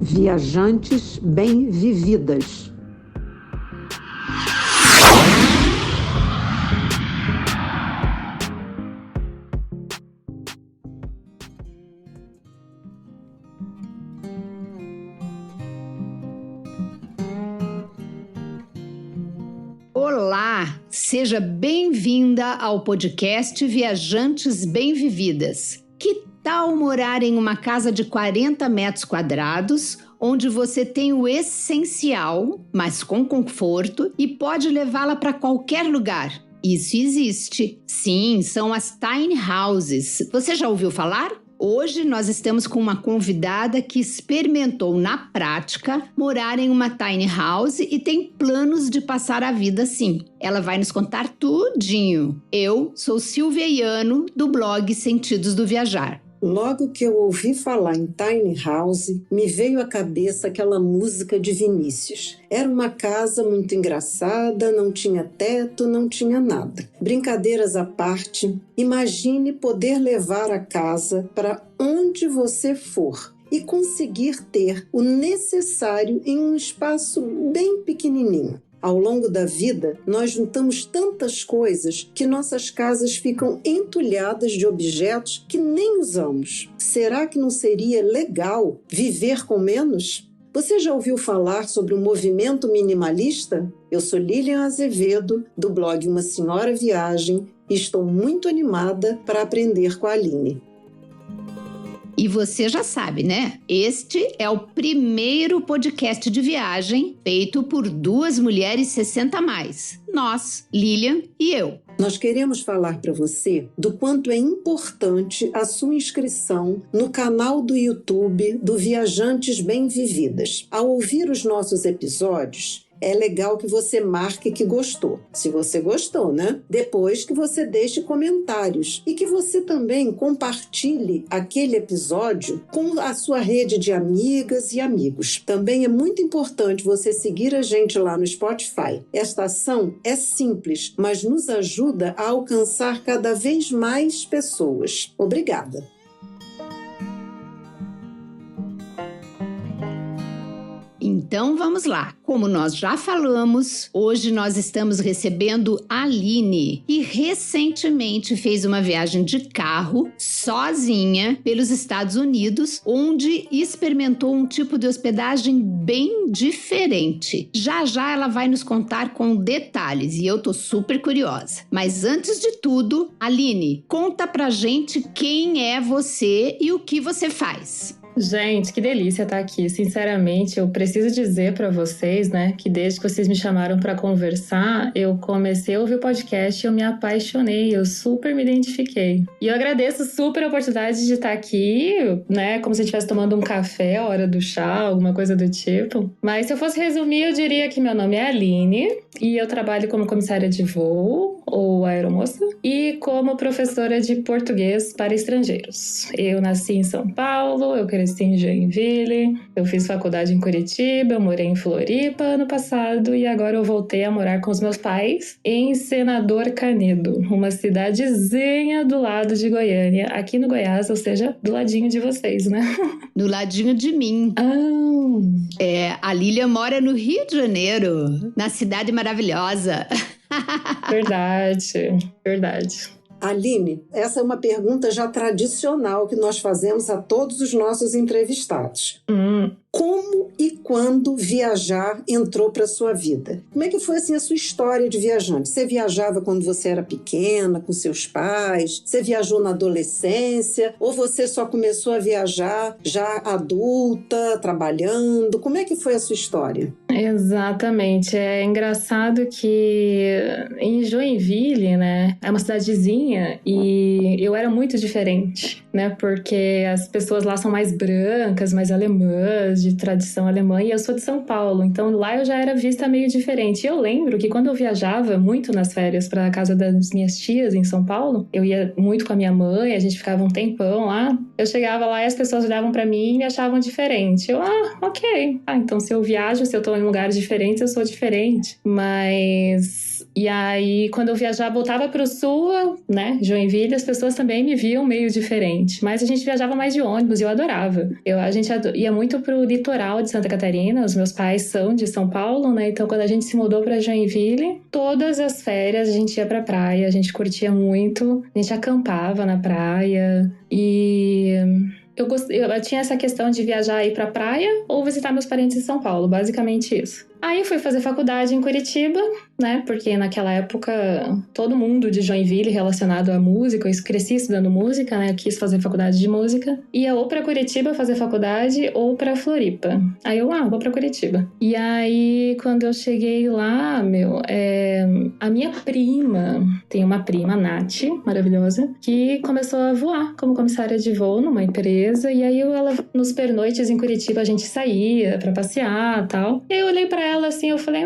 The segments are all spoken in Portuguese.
Viajantes bem-vividas. Olá, seja bem-vinda ao podcast Viajantes Bem-Vividas. Que tal morar em uma casa de 40 metros quadrados, onde você tem o essencial, mas com conforto, e pode levá-la para qualquer lugar? Isso existe. Sim, são as tiny houses. Você já ouviu falar? Hoje nós estamos com uma convidada que experimentou na prática morar em uma tiny house e tem planos de passar a vida assim. Ela vai nos contar tudinho. Eu sou Silvia Iano, do blog Sentidos do Viajar. Logo que eu ouvi falar em tiny house, me veio à cabeça aquela música de Vinícius. Era uma casa muito engraçada, não tinha teto, não tinha nada. Brincadeiras à parte, imagine poder levar a casa para onde você for e conseguir ter o necessário em um espaço bem pequenininho. Ao longo da vida, nós juntamos tantas coisas que nossas casas ficam entulhadas de objetos que nem usamos. Será que não seria legal viver com menos? Você já ouviu falar sobre o movimento minimalista? Eu sou Lilian Azevedo, do blog Uma Senhora Viagem, e estou muito animada para aprender com a Aline. E você já sabe, né? Este é o primeiro podcast de viagem feito por duas mulheres 60 a mais. Nós, Lilian e eu. Nós queremos falar para você do quanto é importante a sua inscrição no canal do YouTube do Viajantes Bem-Vividas. Ao ouvir os nossos episódios, é legal que você marque que gostou, se você gostou, né? Depois que você deixe comentários e que você também compartilhe aquele episódio com a sua rede de amigas e amigos. Também é muito importante você seguir a gente lá no Spotify. Esta ação é simples, mas nos ajuda a alcançar cada vez mais pessoas. Obrigada! Então vamos lá. Como nós já falamos, hoje nós estamos recebendo a Aline, que recentemente fez uma viagem de carro sozinha pelos Estados Unidos, onde experimentou um tipo de hospedagem bem diferente. Já já ela vai nos contar com detalhes e eu tô super curiosa. Mas antes de tudo, Aline, conta pra gente quem é você e o que você faz. Gente, que delícia estar aqui. Sinceramente, eu preciso dizer para vocês, né, que desde que vocês me chamaram para conversar, eu comecei a ouvir o podcast e eu me apaixonei, eu super me identifiquei. E eu agradeço super a oportunidade de estar aqui, né, como se eu estivesse tomando um café, a hora do chá, alguma coisa do tipo. Mas se eu fosse resumir, eu diria que meu nome é Aline e eu trabalho como comissária de voo, ou aeromoça, e como professora de português para estrangeiros. Eu nasci em São Paulo, eu cresci em Joinville, eu fiz faculdade em Curitiba, eu morei em Floripa ano passado e agora eu voltei a morar com os meus pais em Senador Canedo, uma cidadezinha do lado de Goiânia, aqui no Goiás, ou seja, do ladinho de vocês, né? Do ladinho de mim. A Lilian mora no Rio de Janeiro, na cidade maravilhosa. Verdade. Aline, essa é uma pergunta já tradicional que nós fazemos a todos os nossos entrevistados. Como e quando viajar entrou para a sua vida? Como é que foi assim, a sua história de viajante? Você viajava quando você era pequena, com seus pais? Você viajou na adolescência? Ou você só começou a viajar já adulta, trabalhando? Como é que foi a sua história? Exatamente. É engraçado que em Joinville, né, é uma cidadezinha e eu era muito diferente, né, porque as pessoas lá são mais brancas, mais alemãs, de tradição alemã. mãe, e eu sou de São Paulo, então lá eu já era vista meio diferente. E eu lembro que quando eu viajava muito nas férias para casa das minhas tias em São Paulo, eu ia muito com a minha mãe, a gente ficava um tempão lá. Eu chegava lá e as pessoas olhavam para mim e me achavam diferente. Eu, ok. Então se eu viajo, se eu tô em lugares diferentes, eu sou diferente. E aí, quando eu viajava, voltava pro sul, né, Joinville, as pessoas também me viam meio diferente. Mas a gente viajava mais de ônibus e eu adorava. A gente ia muito pro litoral de Santa Catarina, os meus pais são de São Paulo, né? Então, quando a gente se mudou pra Joinville, todas as férias a gente ia pra praia, a gente curtia muito, a gente acampava na praia e... Eu tinha essa questão de viajar e ir pra praia ou visitar meus parentes em São Paulo, basicamente isso. Aí eu fui fazer faculdade em Curitiba, né? Porque naquela época todo mundo de Joinville relacionado à música, eu cresci estudando música, né? Eu quis fazer faculdade de música. Ia ou pra Curitiba fazer faculdade ou pra Floripa. Aí eu, vou pra Curitiba. E aí, quando eu cheguei lá, a minha prima, tem uma prima, Nath, maravilhosa, que começou a voar como comissária de voo numa empresa. E aí nos pernoites em Curitiba a gente saía pra passear e tal. E aí eu olhei pra ela assim, eu falei,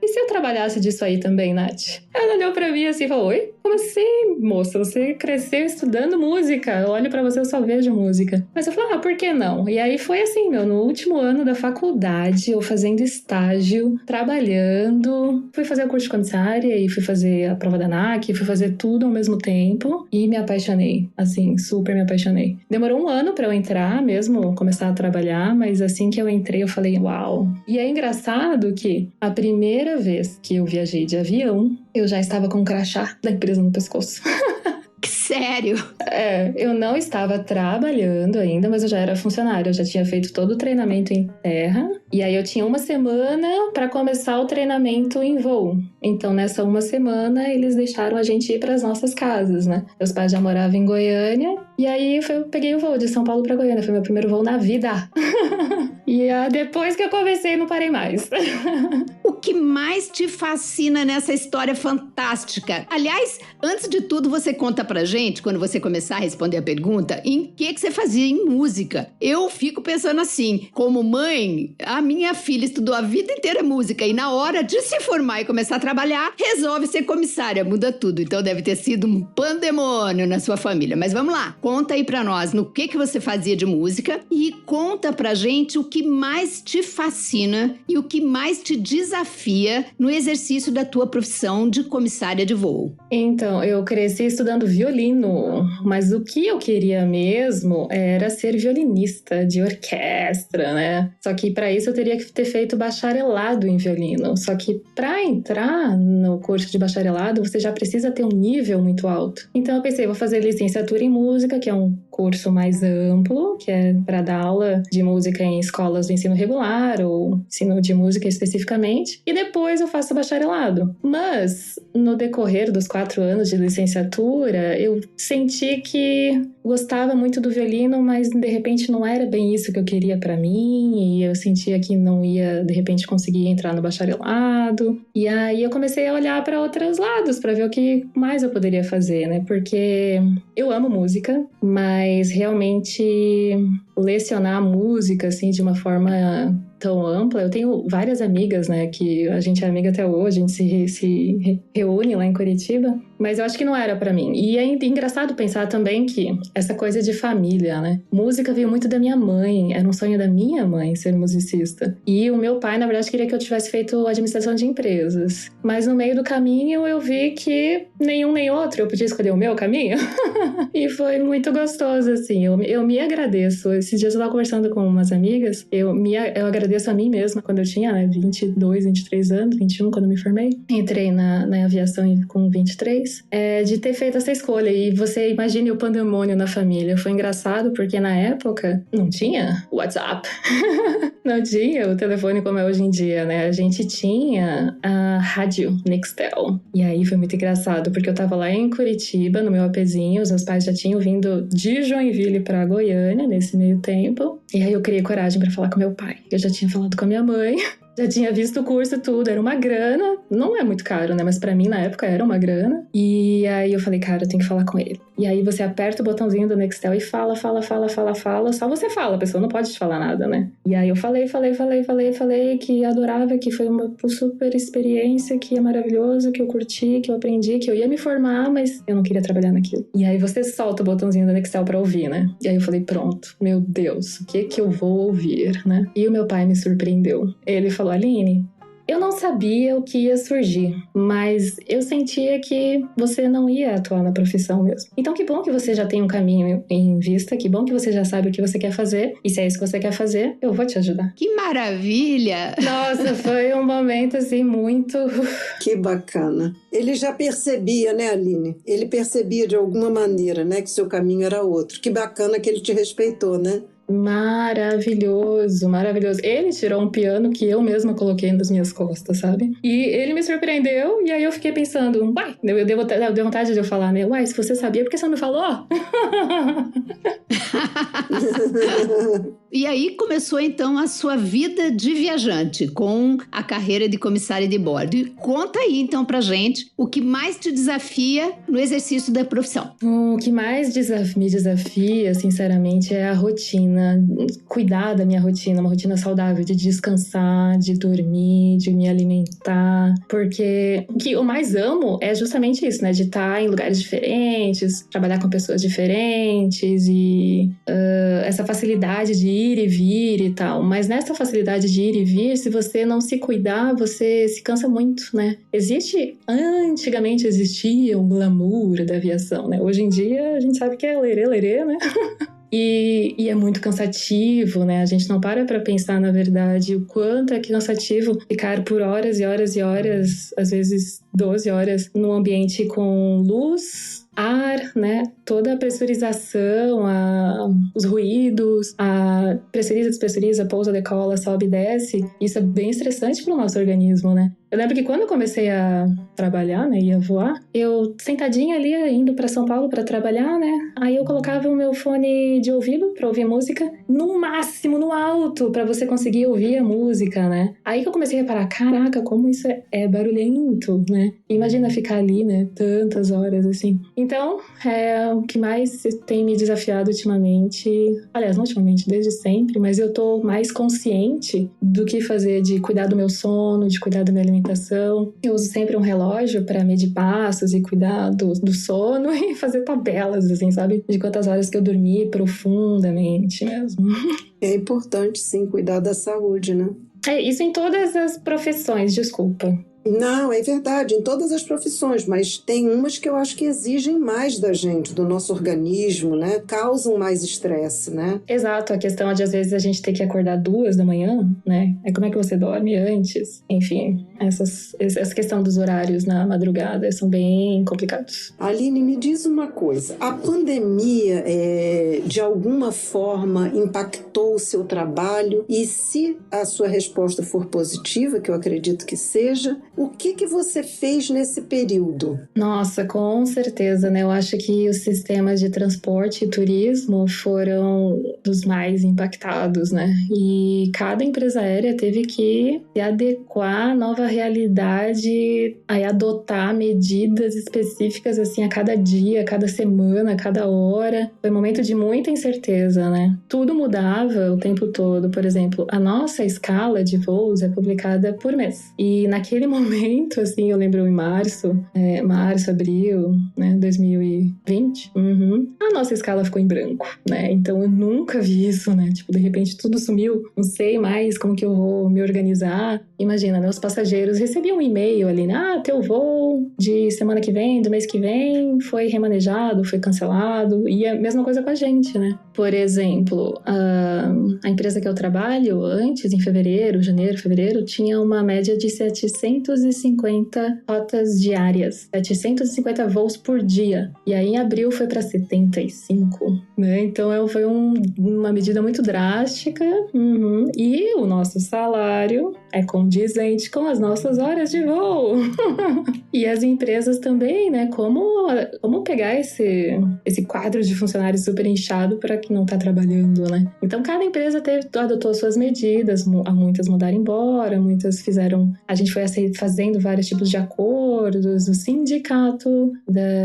e se eu trabalhasse disso aí também, Nath? Ela olhou pra mim assim e falou, oi? Como assim, moça? Você cresceu estudando música. Eu olho pra você, eu só vejo música. Mas eu falei, por que não? E aí foi assim, no último ano da faculdade, eu fazendo estágio, trabalhando, fui fazer o curso de comissária e fui fazer a prova da ANAC, fui fazer tudo ao mesmo tempo e me apaixonei, assim, super me apaixonei. Demorou um ano pra eu entrar mesmo, começar a trabalhar, mas assim que eu entrei, eu falei, uau. E é engraçado que a primeira vez que eu viajei de avião, eu já estava com um crachá da empresa no pescoço. Sério? Eu não estava trabalhando ainda, mas eu já era funcionária. Eu já tinha feito todo o treinamento em terra. E aí eu tinha uma semana para começar o treinamento em voo. Então, nessa uma semana, eles deixaram a gente ir para as nossas casas, né? Meus pais já moravam em Goiânia. E aí eu peguei o voo de São Paulo para Goiânia. Foi meu primeiro voo na vida. E depois que eu comecei, não parei mais. O que mais te fascina nessa história fantástica? Aliás, antes de tudo, você conta pra gente, quando você começar a responder a pergunta, em que você fazia em música. Eu fico pensando assim, como mãe, a minha filha estudou a vida inteira música e na hora de se formar e começar a trabalhar, resolve ser comissária, muda tudo. Então deve ter sido um pandemônio na sua família. Mas vamos lá, conta aí pra nós no que você fazia de música e conta pra gente o que mais te fascina e o que mais te desafia no exercício da tua profissão de comissária de voo. Então, eu cresci estudando violino, mas o que eu queria mesmo era ser violinista de orquestra, né? Só que para isso eu teria que ter feito bacharelado em violino. Só que para entrar no curso de bacharelado, você já precisa ter um nível muito alto. Então eu pensei, vou fazer licenciatura em música, que é um curso mais amplo, que é para dar aula de música em escolas do ensino regular ou ensino de música especificamente. E depois eu faço bacharelado. Mas no decorrer dos 4 anos de licenciatura, eu senti que gostava muito do violino, mas de repente não era bem isso que eu queria para mim, e eu sentia que não ia de repente conseguir entrar no bacharelado. E aí eu comecei a olhar para outros lados para ver o que mais eu poderia fazer, né? Porque eu amo música, mas realmente lecionar música assim de uma forma tão ampla. Eu tenho várias amigas, né, que a gente é amiga até hoje, a gente se reúne lá em Curitiba, mas eu acho que não era pra mim. E é engraçado pensar também que essa coisa de família, né? Música veio muito da minha mãe, era um sonho da minha mãe ser musicista. E o meu pai, na verdade, queria que eu tivesse feito administração de empresas. Mas no meio do caminho eu vi que nenhum nem outro, eu podia escolher o meu caminho. E foi muito gostoso, assim. Eu me agradeço. Esses dias eu tava conversando com umas amigas, eu agradeço a mim mesma quando eu tinha, né, 22, 23 anos, 21 quando eu me formei. Entrei na aviação com 23, de ter feito essa escolha. E você imagine o pandemônio na família. Foi engraçado porque na época não tinha WhatsApp, não tinha o telefone como é hoje em dia, né? A gente tinha a rádio Nextel. E aí foi muito engraçado porque eu tava lá em Curitiba, no meu APzinho, os meus pais já tinham vindo de Joinville pra Goiânia nesse meio tempo. E aí eu criei coragem pra falar com meu pai. Eu já tinha falado com a minha mãe. Já tinha visto o curso, tudo. Era uma grana. Não é muito caro, né? Mas pra mim, na época, era uma grana. E aí eu falei, cara, eu tenho que falar com ele. E aí você aperta o botãozinho do Nextel e fala. Só você fala, a pessoa não pode te falar nada, né? E aí eu falei que adorava, que foi uma super experiência, que é maravilhoso, que eu curti, que eu aprendi, que eu ia me formar, mas eu não queria trabalhar naquilo. E aí você solta o botãozinho do Nextel pra ouvir, né? E aí eu falei, pronto, meu Deus, o que eu vou ouvir, né? E o meu pai me surpreendeu. Ele falou, Aline, eu não sabia o que ia surgir, mas eu sentia que você não ia atuar na profissão mesmo. Então que bom que você já tem um caminho em vista, que bom que você já sabe o que você quer fazer, e se é isso que você quer fazer, eu vou te ajudar. Que maravilha! Nossa, foi um momento assim muito... Que bacana. Ele já percebia, né, Aline? Ele percebia de alguma maneira, né, que seu caminho era outro. Que bacana que ele te respeitou, né? Maravilhoso, maravilhoso. Ele tirou um piano que eu mesma coloquei nas minhas costas, sabe? E ele me surpreendeu, e aí eu fiquei pensando, uai, deu vontade de eu falar, né? Uai, se você sabia, por que você não me falou? E aí começou então a sua vida de viajante, com a carreira de comissária de bordo. E conta aí então pra gente o que mais te desafia no exercício da profissão. O que mais me desafia, sinceramente, é a rotina. Cuidar da minha rotina, uma rotina saudável, de descansar, de dormir, de me alimentar. Porque o que eu mais amo é justamente isso, né? De estar em lugares diferentes, trabalhar com pessoas diferentes e essa facilidade de ir e vir e tal. Mas nessa facilidade de ir e vir, se você não se cuidar, você se cansa muito, né? Antigamente existia o glamour da aviação, né? Hoje em dia a gente sabe que é lerê, né? E é muito cansativo, né? A gente não para pensar, na verdade, o quanto é cansativo ficar por horas e horas e horas, às vezes 12 horas, num ambiente com luz, ar, né? Toda a pressurização, os ruídos, a pressuriza, pousa, decola, sobe e desce. Isso é bem estressante para o nosso organismo, né? Eu lembro que quando eu comecei a trabalhar, né, ia voar, eu sentadinha ali, indo para São Paulo para trabalhar, né? Aí eu colocava o meu fone de ouvido para ouvir música no máximo, no alto, para você conseguir ouvir a música, né? Aí que eu comecei a reparar, caraca, como isso é barulhento, né? Imagina ficar ali, né, tantas horas assim. Então, é o que mais tem me desafiado ultimamente, aliás, não ultimamente, desde sempre, mas eu tô mais consciente do que fazer, de cuidar do meu sono, de cuidar da minha alimentação. Eu uso sempre um relógio para medir passos e cuidar do sono e fazer tabelas, assim, sabe? De quantas horas que eu dormi profundamente mesmo. É importante, sim, cuidar da saúde, né? É, isso em todas as profissões, desculpa. Não, é verdade, em todas as profissões, mas tem umas que eu acho que exigem mais da gente, do nosso organismo, né? Causam mais estresse, né? Exato, a questão é de às vezes a gente ter que acordar 2 da manhã, né? É como é que você dorme antes? Enfim, essa questão dos horários na madrugada são bem complicados. Aline, me diz uma coisa, a pandemia de alguma forma impactou o seu trabalho e se a sua resposta for positiva, que eu acredito que seja, o que você fez nesse período? Nossa, com certeza, né? Eu acho que os sistemas de transporte e turismo foram dos mais impactados, né? E cada empresa aérea teve que se adequar à nova realidade, aí adotar medidas específicas, assim, a cada dia, a cada semana, a cada hora. Foi um momento de muita incerteza, né? Tudo mudava o tempo todo. Por exemplo, a nossa escala de voos é publicada por mês. E naquele momento, assim, eu lembro em março, abril, né, 2020, a nossa escala ficou em branco, né, então eu nunca vi isso, né, tipo, de repente tudo sumiu, não sei mais como que eu vou me organizar. Imagina, né, os passageiros recebiam um e-mail ali, né, teu voo de semana que vem, do mês que vem, foi remanejado, foi cancelado, e a mesma coisa com a gente, né. Por exemplo, a empresa que eu trabalho, antes, em janeiro, fevereiro, tinha uma média de 700 750 rotas diárias, 750 voos por dia. E aí em abril foi para 75, né? Então foi uma medida muito drástica. E o nosso salário é condizente com as nossas horas de voo. E as empresas também, né? Como pegar esse quadro de funcionários super inchado para quem não está trabalhando, né? Então cada empresa adotou suas medidas, muitas mandaram embora, muitas fizeram... A gente foi fazendo vários tipos de acordos. O sindicato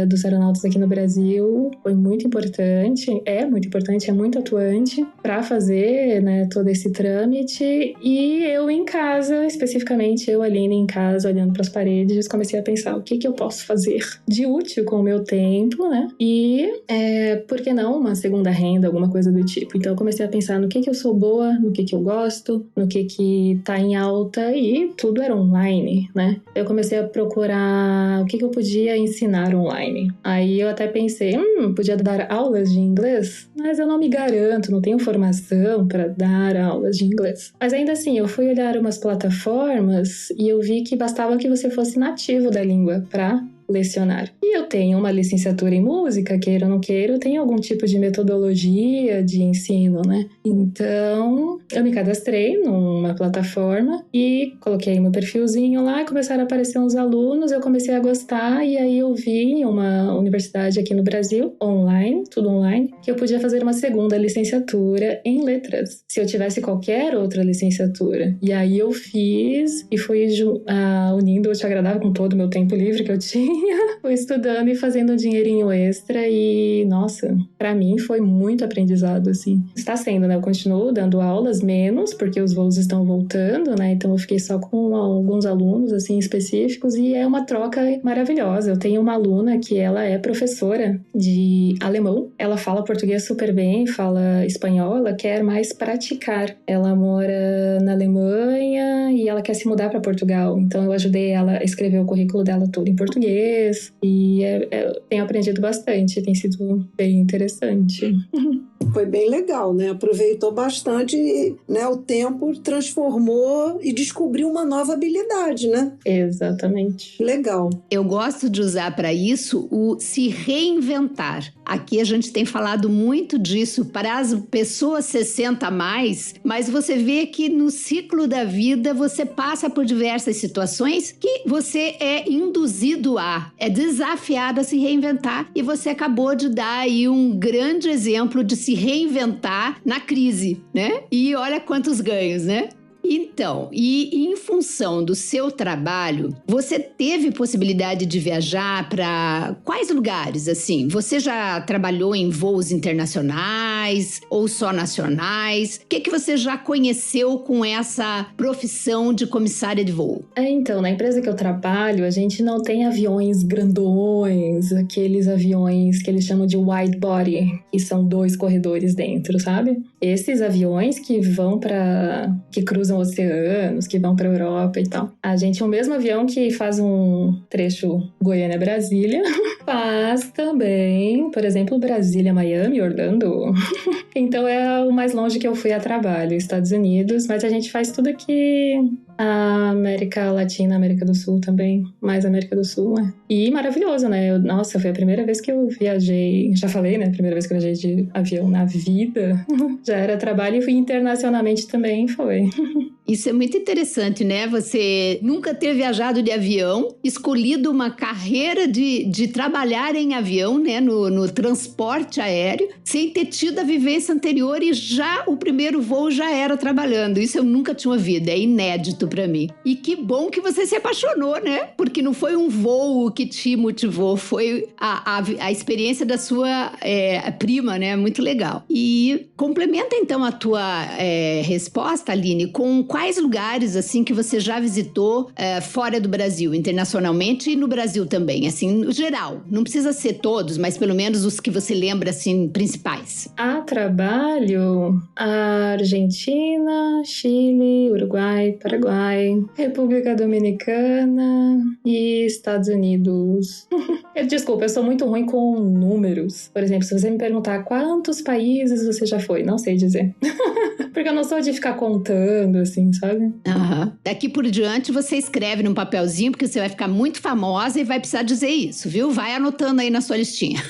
dos aeronautas aqui no Brasil foi muito importante, é muito atuante para fazer, né, todo esse trâmite. E eu em casa, especificamente eu, Aline, em casa, olhando para as paredes, comecei a pensar o que eu posso fazer de útil com o meu tempo, né? E por que não uma segunda renda, alguma coisa do tipo. Então eu comecei a pensar no que eu sou boa, no que eu gosto, no que tá em alta, e tudo era online, né? Eu comecei a procurar o que eu podia ensinar online. Aí eu até pensei, podia dar aulas de inglês, mas eu não me garanto, não tenho formação para dar aulas de inglês. Mas ainda assim, eu fui olhar umas plataformas e eu vi que bastava que você fosse nativo da língua para lecionar. E eu tenho uma licenciatura em música, queira ou não queira, eu tenho algum tipo de metodologia de ensino, né? Então, eu me cadastrei numa plataforma e coloquei meu perfilzinho lá, começaram a aparecer uns alunos, eu comecei a gostar, e aí eu vi em uma universidade aqui no Brasil, online, tudo online, que eu podia fazer uma segunda licenciatura em letras, se eu tivesse qualquer outra licenciatura. E aí eu fiz e fui unindo o útil ao agradável com todo o meu tempo livre que eu tinha. Fui estudando e fazendo um dinheirinho extra e, nossa, pra mim foi muito aprendizado, assim. Está sendo, né? Eu continuo dando aulas menos, porque os voos estão voltando, né? Então eu fiquei só com alguns alunos, assim, específicos, e é uma troca maravilhosa. Eu tenho uma aluna que ela é professora de alemão. Ela fala português super bem, fala espanhol, ela quer mais praticar. Ela mora na Alemanha e ela quer se mudar para Portugal. Então eu ajudei ela a escrever o currículo dela todo em português. E tenho aprendido bastante, tem sido bem interessante. Foi bem legal, né? Aproveitou bastante, né? O tempo transformou e descobriu uma nova habilidade, né? Exatamente. Legal. Eu gosto de usar para isso o se reinventar. Aqui a gente tem falado muito disso para as pessoas 60 a mais, mas você vê que no ciclo da vida você passa por diversas situações que você é induzido é desafiado a se reinventar, e você acabou de dar aí um grande exemplo de se reinventar na crise, né? E olha quantos ganhos, né? Então, e em função do seu trabalho, você teve possibilidade de viajar para quais lugares, assim? Você já trabalhou em voos internacionais ou só nacionais? O que você já conheceu com essa profissão de comissária de voo? Então, na empresa que eu trabalho, a gente não tem aviões grandões, aqueles aviões que eles chamam de wide body, que são 2 corredores dentro, sabe? Esses aviões que que cruzam oceanos, que vão para a Europa e tal. A gente é o mesmo avião que faz um trecho Goiânia-Brasília, faz também, por exemplo, Brasília-Miami, Orlando. Então é o mais longe que eu fui a trabalho, Estados Unidos, mas a gente faz tudo aqui, a América Latina, América do Sul também, mais América do Sul, né? E maravilhoso, né? Nossa, foi a primeira vez que eu viajei, já falei, né? Primeira vez que eu viajei de avião na vida. Já era trabalho e internacionalmente também foi. Isso é muito interessante, né? Você nunca ter viajado de avião, escolhido uma carreira de trabalhar em avião, né? No transporte aéreo, sem ter tido a vivência anterior, e já o primeiro voo já era trabalhando. Isso eu nunca tinha ouvido, é inédito para mim. E que bom que você se apaixonou, né? Porque não foi um voo que te motivou, foi a experiência da sua prima, né? Muito legal. E complementa então a tua resposta, Aline, com quais lugares, assim, que você já visitou fora do Brasil, internacionalmente, e no Brasil também, assim, no geral. Não precisa ser todos, mas pelo menos os que você lembra, assim, principais. A trabalho, a Argentina, Chile, Uruguai, Paraguai, República Dominicana e Estados Unidos. Desculpa, eu sou muito ruim com números. Por exemplo, se você me perguntar quantos países você já foi, não sei dizer. Porque eu não sou de ficar contando, assim, assim, sabe? Uhum. Daqui por diante você escreve num papelzinho, porque você vai ficar muito famosa e vai precisar dizer isso, viu? Vai anotando aí na sua listinha.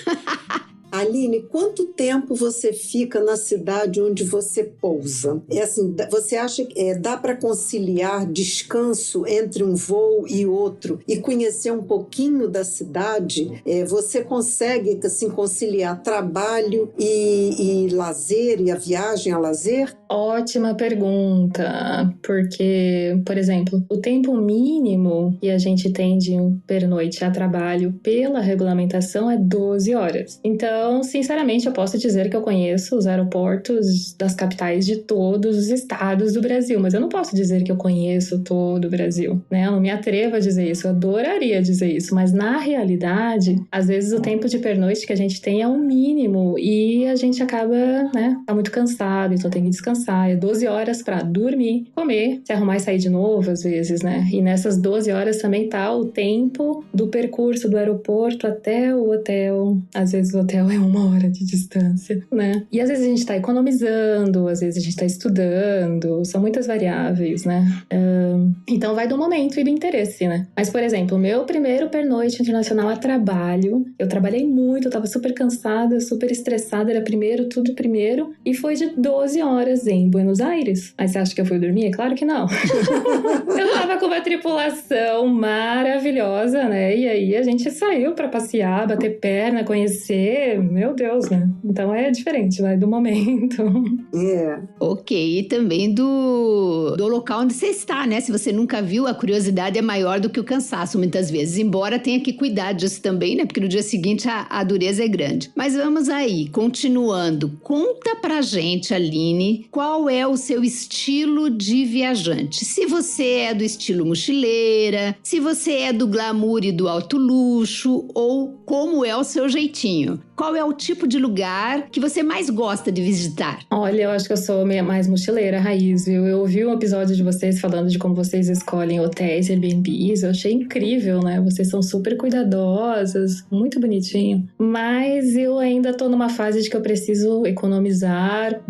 Aline, quanto tempo você fica na cidade onde você pousa? Assim, você acha que dá para conciliar descanso entre um voo e outro e conhecer um pouquinho da cidade? Você consegue assim, conciliar trabalho e lazer, e a viagem a lazer? Ótima pergunta, porque, por exemplo, o tempo mínimo que a gente tem de pernoite a trabalho pela regulamentação é 12 horas. Então, sinceramente, eu posso dizer que eu conheço os aeroportos das capitais de todos os estados do Brasil, mas eu não posso dizer que eu conheço todo o Brasil, né? Eu não me atrevo a dizer isso, eu adoraria dizer isso, mas na realidade, às vezes o tempo de pernoite que a gente tem é o mínimo e a gente acaba, né, tá muito cansado, então tem que descansar. É 12 horas para dormir, comer, se arrumar e sair de novo, às vezes, né? E nessas 12 horas também tá o tempo do percurso do aeroporto até o hotel. Às vezes o hotel é 1 hora de distância, né? E às vezes a gente tá economizando, às vezes a gente tá estudando, são muitas variáveis, né? Então vai do momento e do interesse, né? Mas, por exemplo, o meu primeiro pernoite internacional a trabalho, eu trabalhei muito, eu tava super cansada, super estressada, era tudo primeiro, e foi de 12 horas em Buenos Aires. Mas você acha que eu fui dormir? É claro que não. Eu tava com uma tripulação maravilhosa, né? E aí a gente saiu pra passear, bater perna, conhecer. Meu Deus, né? Então é diferente, vai do momento. Ok, e também do local onde você está, né? Se você nunca viu, a curiosidade é maior do que o cansaço, muitas vezes. Embora tenha que cuidar disso também, né? Porque no dia seguinte a dureza é grande. Mas vamos aí, continuando. Conta pra gente, Aline, qual é o seu estilo de viajante? Se você é do estilo mochileira, se você é do glamour e do alto luxo, ou como é o seu jeitinho? Qual é o tipo de lugar que você mais gosta de visitar? Olha, eu acho que eu sou mais mochileira raiz, viu? Eu ouvi um episódio de vocês falando de como vocês escolhem hotéis, Airbnbs, eu achei incrível, né? Vocês são super cuidadosas, muito bonitinho. Mas eu ainda tô numa fase de que eu preciso economizar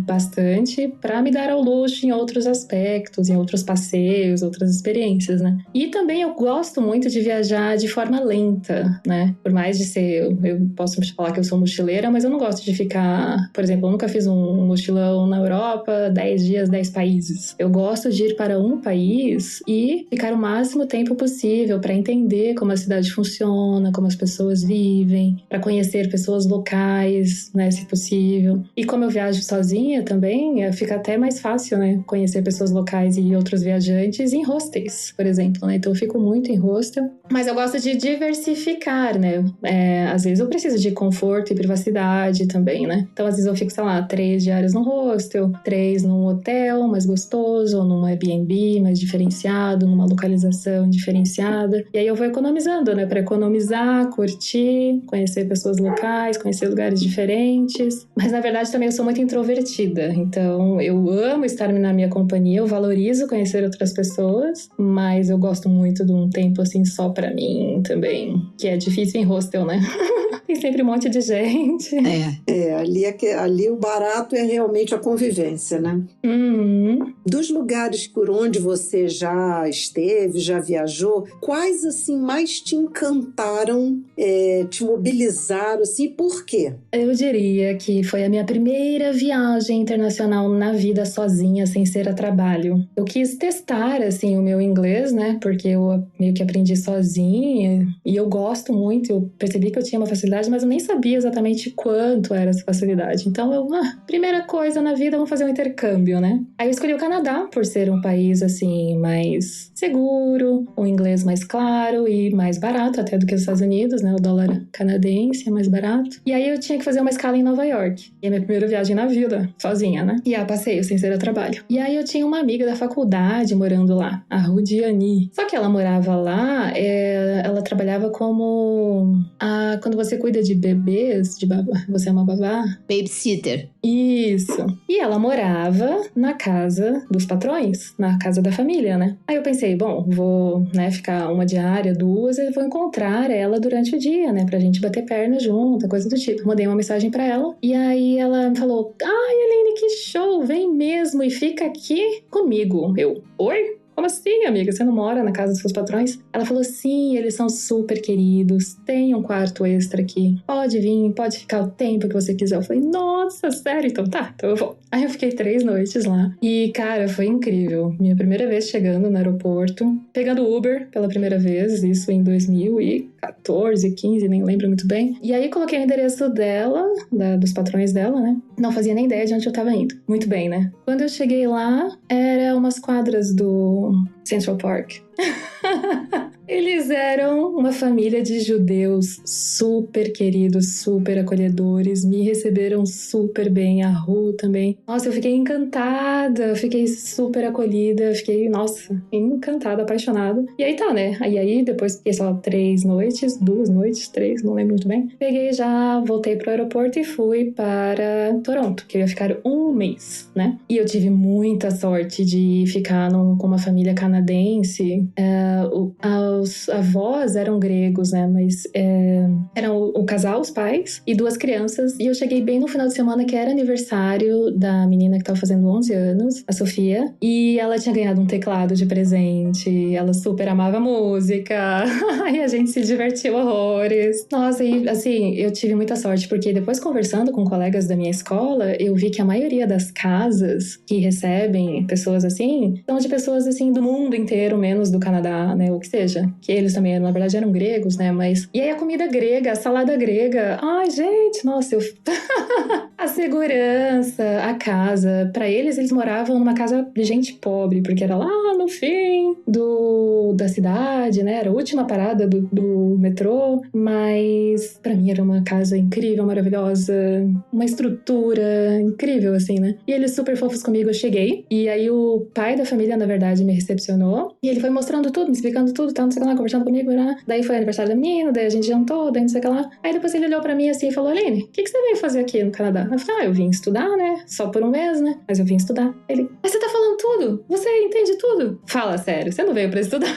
bastante para me dar ao luxo em outros aspectos, em outros passeios, outras experiências, né? E também eu gosto muito de viajar de forma lenta, né? Por mais de ser, eu posso falar que eu sou mochileira, mas eu não gosto de ficar, por exemplo, eu nunca fiz um mochilão na Europa, 10 dias, 10 países. Eu gosto de ir para um país e ficar o máximo tempo possível para entender como a cidade funciona, como as pessoas vivem, para conhecer pessoas locais, né, se possível. E como eu viajo sozinha também, fica até mais fácil, né, conhecer pessoas locais e outros viajantes em hostels, por exemplo, né? Então eu fico muito em hostel, mas eu gosto de diversificar, né? Às vezes eu preciso de conforto e privacidade também, né? Então às vezes eu fico, sei lá, 3 diárias num hostel, 3 num hotel mais gostoso, ou num Airbnb mais diferenciado, numa localização diferenciada. E aí eu vou economizando, né? Para economizar, curtir, conhecer pessoas locais, conhecer lugares diferentes. Mas na verdade também eu sou muito introvertida, então eu amo estar na minha companhia, eu valorizo conhecer outras pessoas, mas eu gosto muito de um tempo assim só pra mim também, que é difícil em hostel, né? Tem sempre um monte de gente. Ali o barato é realmente a convivência, né? Uhum. Dos lugares por onde você já esteve, já viajou, quais assim mais te encantaram, te mobilizaram, assim, e por quê? Eu diria que foi a minha primeira viagem internacional na vida sozinha, sem ser a trabalho. Eu quis testar, assim, o meu inglês, né? Porque eu meio que aprendi sozinha e eu gosto muito. Eu percebi que eu tinha uma facilidade, mas eu nem sabia exatamente quanto era essa facilidade. Então, primeira coisa na vida, vamos fazer um intercâmbio, né? Aí eu escolhi o Canadá, por ser um país, assim, mais seguro, um inglês mais claro e mais barato até do que os Estados Unidos, né? O dólar canadense é mais barato. E aí eu tinha que fazer uma escala em Nova York. E a minha primeira viagem na vida, sozinha, né? E passeio, sem ser a trabalho. E aí eu tinha uma amiga da faculdade morando lá, a Rudiani. Só que ela morava lá, ela trabalhava como... quando você cuida de bebês, de babá. Você é uma babá? Babysitter. Isso. E ela morava na casa dos patrões, na casa da família, né? Aí eu pensei, bom, vou, né, ficar uma diária, 2, eu vou encontrar ela durante o dia, né, pra gente bater perna junto, coisa do tipo. Mandei uma mensagem pra ela e aí ela me falou: ai, Aline, que show, vem mesmo e fica aqui comigo. Eu, oi? Como assim, amiga? Você não mora na casa dos seus patrões? Ela falou, sim, eles são super queridos, tem um quarto extra aqui, pode vir, pode ficar o tempo que você quiser. Eu falei, nossa, sério? Então tá, então eu vou. Aí eu fiquei 3 noites lá e, cara, foi incrível. Minha primeira vez chegando no aeroporto, pegando Uber pela primeira vez, isso em 2014, 15, nem lembro muito bem. E aí coloquei o endereço dela, dos patrões dela, né? Não fazia nem ideia de onde eu tava indo. Muito bem, né? Quando eu cheguei lá, era umas quadras do Central Park. Eles eram uma família de judeus super queridos, super acolhedores, me receberam super bem, a Ru também. Nossa, eu fiquei encantada, fiquei super acolhida, fiquei, nossa, encantada, apaixonada. E aí tá, né? E aí depois fiquei só 3 noites, 2 noites, 3, não lembro muito bem. Peguei já, voltei pro aeroporto e fui para Toronto, que eu ia ficar 1 mês, né? E eu tive muita sorte de ficar com uma família canadense. Os avós eram gregos, né? Mas eram o casal, os pais, e 2 crianças. E eu cheguei bem no final de semana, que era aniversário da menina que tava fazendo 11 anos, a Sofia. E ela tinha ganhado um teclado de presente. Ela super amava música. E a gente se divertiu horrores. Nossa, e assim, eu tive muita sorte, porque depois conversando com colegas da minha escola, eu vi que a maioria das casas que recebem pessoas assim, são de pessoas assim do mundo inteiro, menos do Canadá, né? O que seja. Que eles também, na verdade, eram gregos, né? Mas... E aí a comida grega, a salada grega. Ai, gente, nossa, eu... A segurança, a casa. Pra eles moravam numa casa de gente pobre, porque era lá no fim da cidade, né? Era a última parada do metrô. Mas pra mim era uma casa incrível, maravilhosa. Uma estrutura incrível, assim, né? E eles super fofos comigo, eu cheguei. E aí o pai da família, na verdade, me recepcionou. E ele foi mostrando tudo, me explicando tudo, tá, não sei o que lá, conversando comigo, né? Daí foi aniversário da menina, daí a gente jantou, daí não sei o que lá. Aí depois ele olhou pra mim assim e falou, Aline, o que você veio fazer aqui no Canadá? Eu falei, eu vim estudar, né? Só por 1 mês, né? Mas eu vim estudar. Ele, mas você tá falando tudo? Você entende tudo? Fala sério, você não veio pra estudar?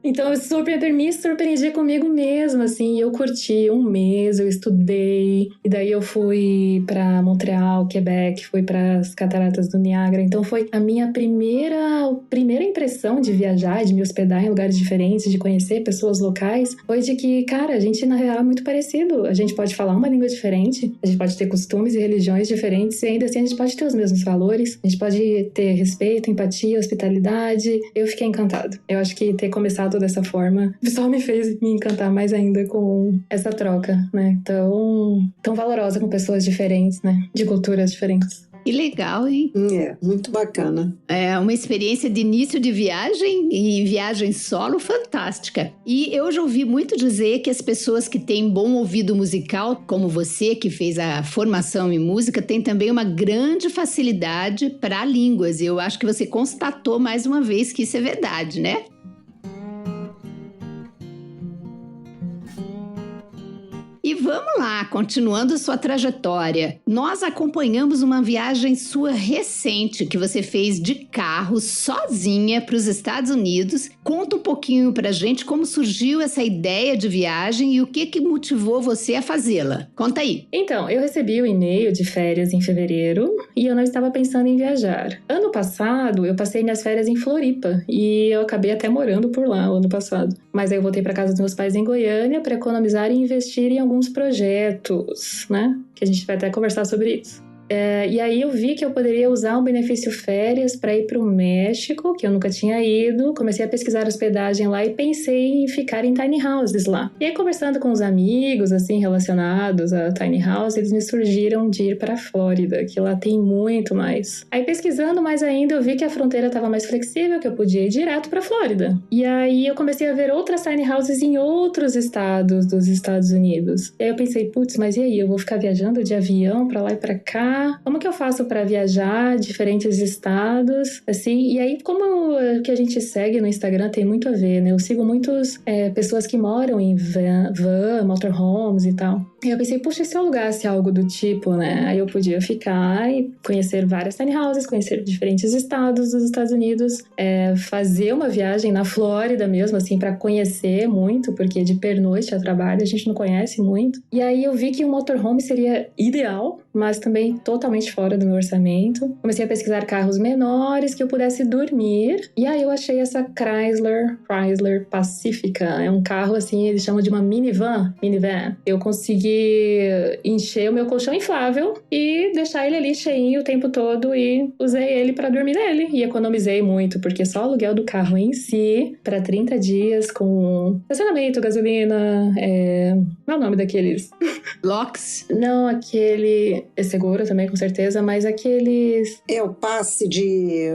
Então eu me surpreendi comigo mesma, assim, e eu curti 1 mês, eu estudei, e daí eu fui pra Montreal, Quebec, fui pras Cataratas do Niágara, então foi a minha primeira impressão de viajar, de me hospedar em lugares diferentes, de conhecer pessoas locais, foi de que, cara, a gente na real é muito parecido, a gente pode falar uma língua diferente, a gente pode ter costumes e religiões diferentes, e ainda assim a gente pode ter os mesmos valores, a gente pode ter respeito, empatia, hospitalidade. Eu fiquei encantada. Eu acho que ter começado dessa forma só me fez me encantar mais ainda com essa troca, né? Tão valorosa com pessoas diferentes, né? De culturas diferentes. Que legal, hein? Muito bacana. É uma experiência de início de viagem e viagem solo fantástica. E eu já ouvi muito dizer que as pessoas que têm bom ouvido musical, como você, que fez a formação em música, têm também uma grande facilidade para línguas. E eu acho que você constatou mais uma vez que isso é verdade, né? E vamos lá, continuando sua trajetória. Nós acompanhamos uma viagem sua recente que você fez de carro sozinha para os Estados Unidos. Conta um pouquinho pra gente como surgiu essa ideia de viagem e o que motivou você a fazê-la. Conta aí. Então, eu recebi o e-mail de férias em fevereiro e eu não estava pensando em viajar. Ano passado, eu passei minhas férias em Floripa e eu acabei até morando por lá o ano passado. Mas aí eu voltei para casa dos meus pais em Goiânia para economizar e investir em alguns projetos, né? Que a gente vai até conversar sobre isso. E aí eu vi que eu poderia usar um benefício férias para ir para o México, que eu nunca tinha ido. Comecei a pesquisar hospedagem lá e pensei em ficar em tiny houses lá. E aí conversando com os amigos, assim, relacionados a tiny house, eles me surgiram de ir para a Flórida, que lá tem muito mais. Aí pesquisando mais ainda, eu vi que a fronteira estava mais flexível, que eu podia ir direto para a Flórida. E aí eu comecei a ver outras tiny houses em outros estados dos Estados Unidos. E aí eu pensei, putz, mas e aí? Eu vou ficar viajando de avião para lá e para cá? Como que eu faço para viajar diferentes estados, assim? E aí, como o que a gente segue no Instagram tem muito a ver, né? Eu sigo muitas pessoas que moram em van, motorhomes e tal. E eu pensei, puxa, e se eu alugasse algo do tipo, né? Aí eu podia ficar e conhecer várias tiny houses, conhecer diferentes estados dos Estados Unidos, fazer uma viagem na Flórida mesmo, assim, pra conhecer muito, porque de pernoite a trabalho a gente não conhece muito. E aí eu vi que um motorhome seria ideal, mas também totalmente fora do meu orçamento. Comecei a pesquisar carros menores que eu pudesse dormir. E aí eu achei essa Chrysler Pacifica. É um carro, assim, eles chamam de uma minivan. Eu consegui encher o meu colchão inflável e deixar ele ali cheinho o tempo todo e usei ele pra dormir nele. E economizei muito, porque só o aluguel do carro em si, pra 30 dias, com estacionamento, gasolina, qual é o nome daqueles? LOX? Não, aquele... É seguro também, com certeza, mas aqueles... É o passe de...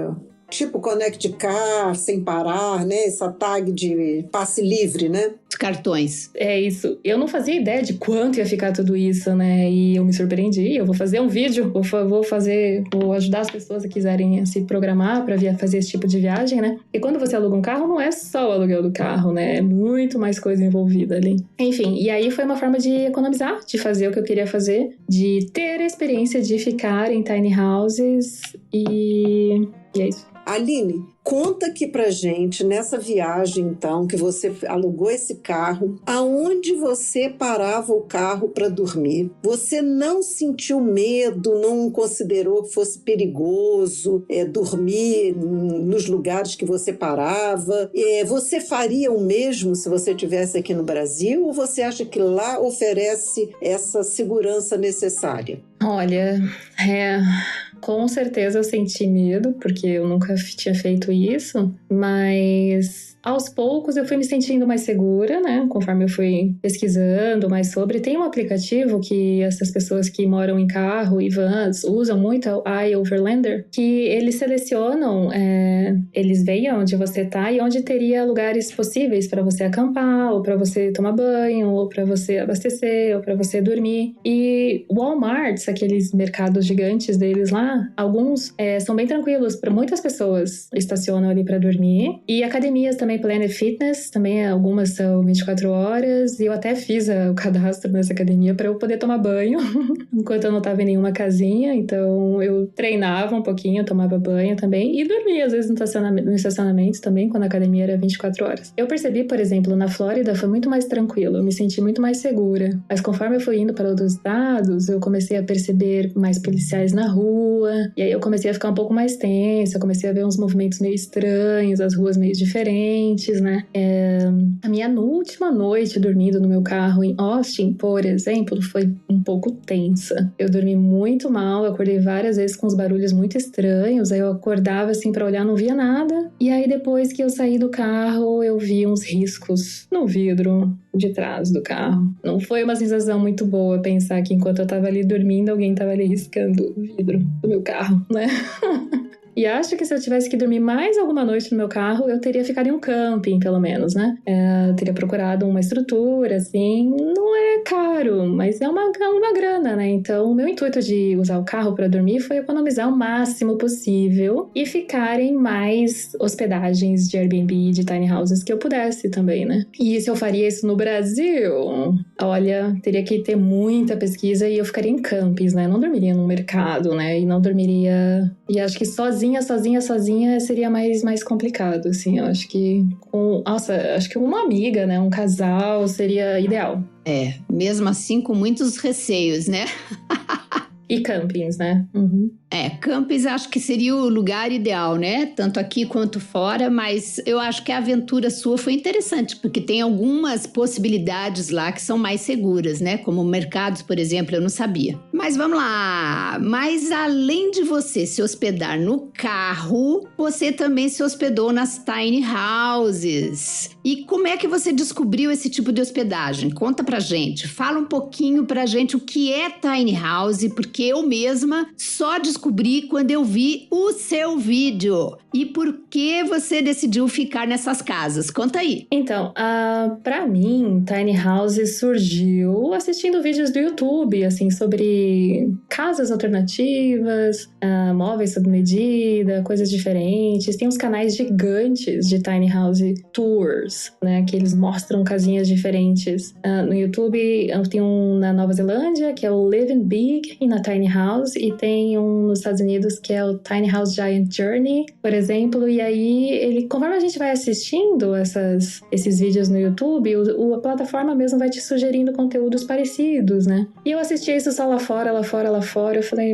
Tipo Connect Car, sem parar, né? Essa tag de passe livre, né? Os cartões. É isso. Eu não fazia ideia de quanto ia ficar tudo isso, né? E eu me surpreendi. Eu vou fazer um vídeo, vou ajudar as pessoas que quiserem se programar para fazer esse tipo de viagem, né? E quando você aluga um carro, não é só o aluguel do carro, né? É muito mais coisa envolvida ali. Enfim, e aí foi uma forma de economizar, de fazer o que eu queria fazer, de ter a experiência de ficar em tiny houses e é isso. Aline, conta aqui pra gente, nessa viagem, então, que você alugou esse carro, aonde você parava o carro para dormir? Você não sentiu medo, não considerou que fosse perigoso dormir nos lugares que você parava? Você faria o mesmo se você estivesse aqui no Brasil, ou você acha que lá oferece essa segurança necessária? Olha, com certeza eu senti medo, porque eu nunca tinha feito isso, mas aos poucos eu fui me sentindo mais segura, né? Conforme eu fui pesquisando mais sobre. Tem um aplicativo que essas pessoas que moram em carro e vans usam muito, é o iOverlander, que eles selecionam, eles veem onde você tá e onde teria lugares possíveis para você acampar, ou para você tomar banho, ou para você abastecer, ou para você dormir. E Walmart, aqueles mercados gigantes deles lá, alguns são bem tranquilos, para muitas pessoas estacionam ali para dormir. E academias também, Planet Fitness, também algumas são 24 horas, e eu até fiz o cadastro nessa academia para eu poder tomar banho, enquanto eu não estava em nenhuma casinha, então eu treinava um pouquinho, tomava banho também, e dormia às vezes no estacionamento também, quando a academia era 24 horas. Eu percebi, por exemplo, na Flórida foi muito mais tranquilo, eu me senti muito mais segura, mas conforme eu fui indo para outros estados, eu comecei a perceber mais policiais na rua, e aí eu comecei a ficar um pouco mais tensa, eu comecei a ver uns movimentos meio estranhos, as ruas meio diferentes, né? A minha última noite dormindo no meu carro em Austin, por exemplo, foi um pouco tensa. Eu dormi muito mal, eu acordei várias vezes com uns barulhos muito estranhos, aí eu acordava assim pra olhar, não via nada. E aí depois que eu saí do carro, eu vi uns riscos no vidro de trás do carro. Não foi uma sensação muito boa pensar que enquanto eu tava ali dormindo, alguém tava ali riscando o vidro do meu carro, né? E acho que se eu tivesse que dormir mais alguma noite no meu carro, eu teria ficado em um camping, pelo menos, né? Eu teria procurado uma estrutura, assim. Não é caro, mas é uma grana, né? Então, o meu intuito de usar o carro para dormir foi economizar o máximo possível e ficar em mais hospedagens de Airbnb, de tiny houses que eu pudesse também, né? E se eu faria isso no Brasil, olha, teria que ter muita pesquisa e eu ficaria em campings, né? Não dormiria num mercado, né? E não dormiria... E acho que sozinha seria mais complicado, assim. Eu acho que acho que uma amiga, né? Um casal seria ideal. Mesmo assim com muitos receios, né? E campings, né? Uhum. Campings acho que seria o lugar ideal, né? Tanto aqui quanto fora, mas eu acho que a aventura sua foi interessante, porque tem algumas possibilidades lá que são mais seguras, né? Como mercados, por exemplo, eu não sabia. Mas vamos lá! Mas além de você se hospedar no carro, você também se hospedou nas tiny houses. E como é que você descobriu esse tipo de hospedagem? Conta pra gente. Fala um pouquinho pra gente o que é tiny house, porque eu mesma só descobri quando eu vi o seu vídeo. E por que você decidiu ficar nessas casas? Conta aí. Então, pra mim, tiny house surgiu assistindo vídeos do YouTube, assim, sobre sobre casas alternativas, móveis sob medida, coisas diferentes. Tem uns canais gigantes de Tiny House Tours, né? Que eles mostram casinhas diferentes. No YouTube tem um na Nova Zelândia, que é o Living Big in a Tiny House, e tem um nos Estados Unidos que é o Tiny House Giant Journey, por exemplo. E aí, conforme a gente vai assistindo esses vídeos no YouTube, a plataforma mesmo vai te sugerindo conteúdos parecidos, né? E eu assisti isso só lá fora. Eu falei,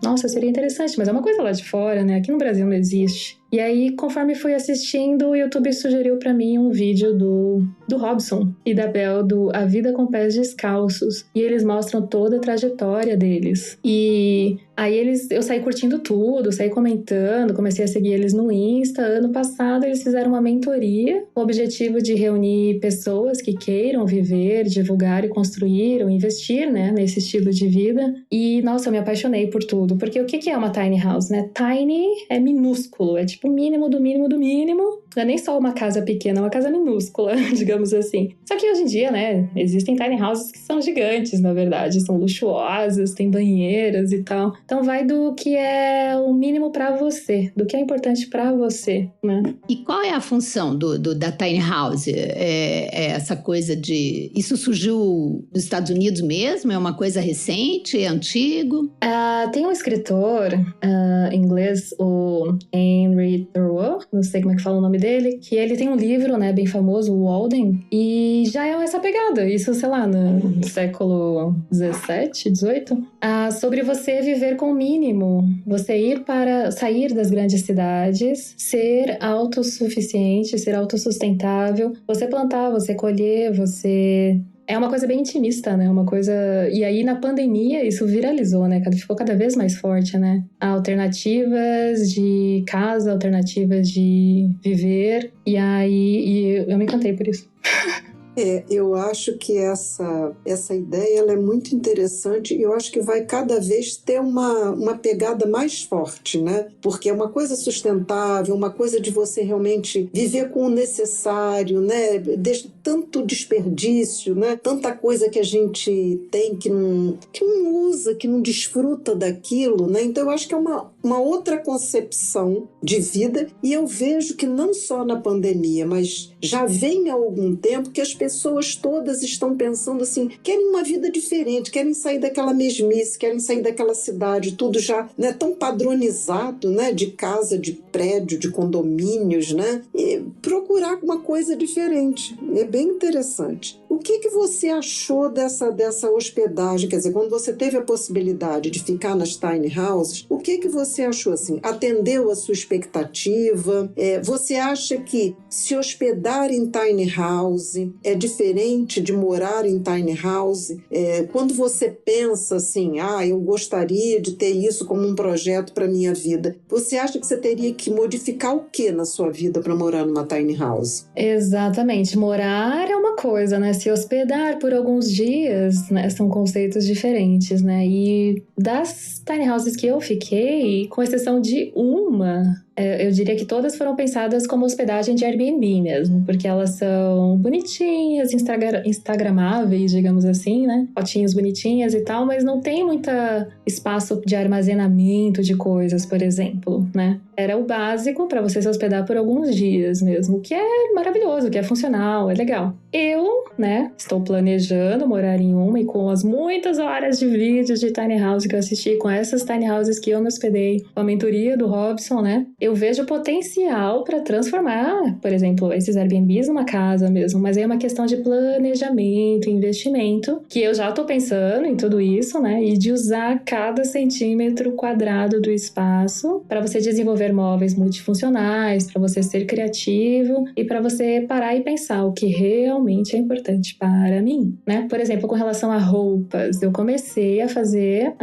nossa, seria interessante, mas é uma coisa lá de fora, né? Aqui no Brasil não existe. E aí, conforme fui assistindo, o YouTube sugeriu pra mim um vídeo do Robson e da Bel, do A Vida com Pés Descalços. E eles mostram toda a trajetória deles. E aí eu saí curtindo tudo, saí comentando, comecei a seguir eles no Insta. Ano passado eles fizeram uma mentoria com o objetivo de reunir pessoas que queiram viver, divulgar e construir ou investir, né, nesse estilo de vida. E, nossa, eu me apaixonei por tudo. Porque o que é uma tiny house, né? Tiny é minúsculo, é tipo o mínimo do mínimo do mínimo. Não é nem só uma casa pequena, é uma casa minúscula, digamos assim. Só que hoje em dia, né, existem tiny houses que são gigantes, na verdade. São luxuosas, tem banheiras e tal. Então vai do que é o mínimo pra você, do que é importante pra você, né? E qual é a função da tiny house? É essa coisa de... Isso surgiu nos Estados Unidos mesmo? É uma coisa recente? É antigo? Tem um escritor inglês, o Henry Thoreau, não sei como é que fala o nome dele, que ele tem um livro, né, bem famoso, o Walden, e já é essa pegada, isso, sei lá, no século 17, 18, sobre você viver com o mínimo, você sair das grandes cidades, ser autossuficiente, ser autossustentável, você plantar, você colher, você... É uma coisa bem intimista, né? Uma coisa... E aí, na pandemia, isso viralizou, né? Ficou cada vez mais forte, né? Alternativas de casa, alternativas de viver. E aí, eu me encantei por isso. Eu acho que essa ideia ela é muito interessante e eu acho que vai cada vez ter uma pegada mais forte, né? Porque é uma coisa sustentável, uma coisa de você realmente viver com o necessário, né? Tanto desperdício, né? Tanta coisa que a gente tem que não usa, que não desfruta daquilo, né? Então eu acho que é uma outra concepção de vida e eu vejo que não só na pandemia, mas já vem há algum tempo que as pessoas todas estão pensando assim, querem uma vida diferente, querem sair daquela mesmice, querem sair daquela cidade, tudo já, né, tão padronizado, né, de casa, de prédio, de condomínios, né, e procurar uma coisa diferente. É bem interessante. O que você achou dessa hospedagem? Quer dizer, quando você teve a possibilidade de ficar nas tiny houses, o que você achou assim? Atendeu a sua expectativa? Você acha que se hospedar em tiny house é diferente de morar em tiny house? Quando você pensa assim, eu gostaria de ter isso como um projeto para minha vida, você acha que você teria que modificar o que na sua vida para morar numa tiny house? Exatamente. Morar é uma coisa, né? Se hospedar por alguns dias, né, são conceitos diferentes, né? E das tiny houses que eu fiquei, com exceção de uma, eu diria que todas foram pensadas como hospedagem de Airbnb mesmo, porque elas são bonitinhas, instagramáveis, digamos assim, né? Fotinhas bonitinhas e tal, mas não tem muito espaço de armazenamento de coisas, por exemplo, né? Era o básico para você se hospedar por alguns dias mesmo, que é maravilhoso, que é funcional, é legal. Eu, né, estou planejando morar em uma e com as muitas horas de vídeos de tiny house que eu assisti, com essas tiny houses que eu me hospedei, com a mentoria do Robson, né? Eu vejo potencial para transformar, por exemplo, esses Airbnbs numa casa mesmo, mas aí é uma questão de planejamento, investimento, que eu já tô pensando em tudo isso, né? E de usar cada centímetro quadrado do espaço para você desenvolver móveis multifuncionais, para você ser criativo e para você parar e pensar o que realmente é importante para mim, né? Por exemplo, com relação a roupas, eu comecei a fazer,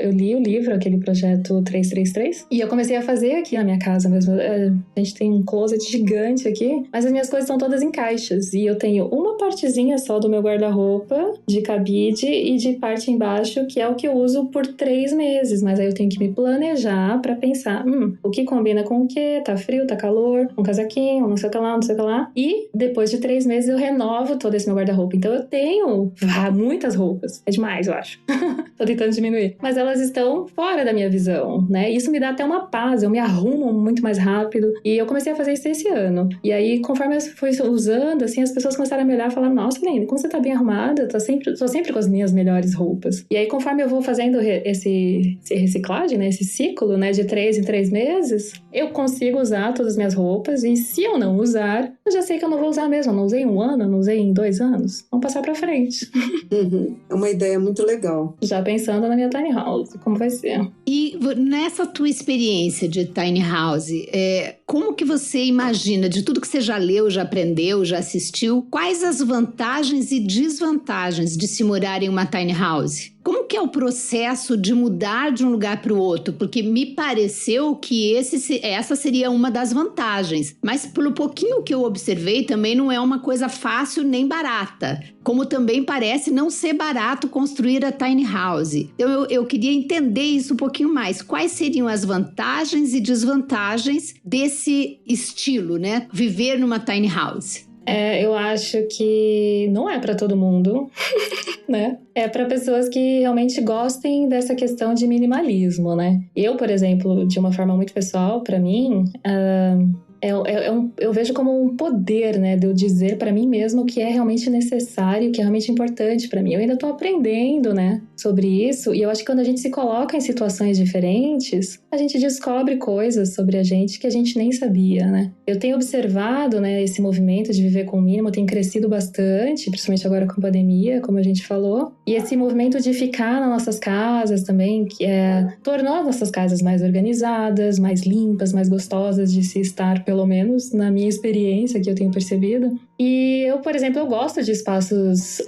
eu li o livro, aquele projeto 333, e eu comecei a fazer aqui aqui na minha casa mesmo. A gente tem um closet gigante aqui, mas as minhas coisas estão todas em caixas. E eu tenho uma partezinha só do meu guarda-roupa, de cabide e de parte embaixo, que é o que eu uso por 3 meses. Mas aí eu tenho que me planejar pra pensar, o que combina com o quê? Tá frio, tá calor, um casaquinho, não sei o que lá, não sei o que lá. E depois de 3 meses eu renovo todo esse meu guarda-roupa. Então eu tenho muitas roupas. É demais, eu acho. Tô tentando diminuir. Mas elas estão fora da minha visão, né? Isso me dá até uma paz. Eu me arrumo muito mais rápido. E eu comecei a fazer isso esse ano. E aí, conforme eu fui usando, assim, as pessoas começaram a me olhar e falar, nossa, Aline, como você tá bem arrumada? Tô sempre com as minhas melhores roupas. E aí, conforme eu vou fazendo esse reciclagem, né? Esse ciclo, né? De 3 em 3 meses, eu consigo usar todas as minhas roupas. E se eu não usar, eu já sei que eu não vou usar mesmo. Eu não usei em 1 ano, não usei em 2 anos. Vamos passar pra frente. É uma ideia muito legal. Já pensando na minha tiny house, como vai ser. E nessa tua experiência de tiny house, como que você imagina, de tudo que você já leu, já aprendeu, já assistiu, quais as vantagens e desvantagens de se morar em uma tiny house? Como que é o processo de mudar de um lugar para o outro? Porque me pareceu que essa seria uma das vantagens. Mas pelo pouquinho que eu observei, também não é uma coisa fácil nem barata. Como também parece não ser barato construir a tiny house. Então eu queria entender isso um pouquinho mais. Quais seriam as vantagens e desvantagens desse estilo, né? Viver numa tiny house. Eu acho que não é para todo mundo, né? É para pessoas que realmente gostem dessa questão de minimalismo, né? Eu, por exemplo, de uma forma muito pessoal, para mim, eu vejo como um poder, né? De eu dizer para mim mesmo o que é realmente necessário, o que é realmente importante para mim. Eu ainda tô aprendendo, né? Sobre isso. E eu acho que quando a gente se coloca em situações diferentes, a gente descobre coisas sobre a gente que a gente nem sabia, né? Eu tenho observado, né? Esse movimento de viver com o mínimo tem crescido bastante, principalmente agora com a pandemia, como a gente falou. E esse movimento de ficar nas nossas casas também, que tornou as nossas casas mais organizadas, mais limpas, mais gostosas de se estar, pelo menos na minha experiência que eu tenho percebido. E eu, por exemplo, eu gosto de espaços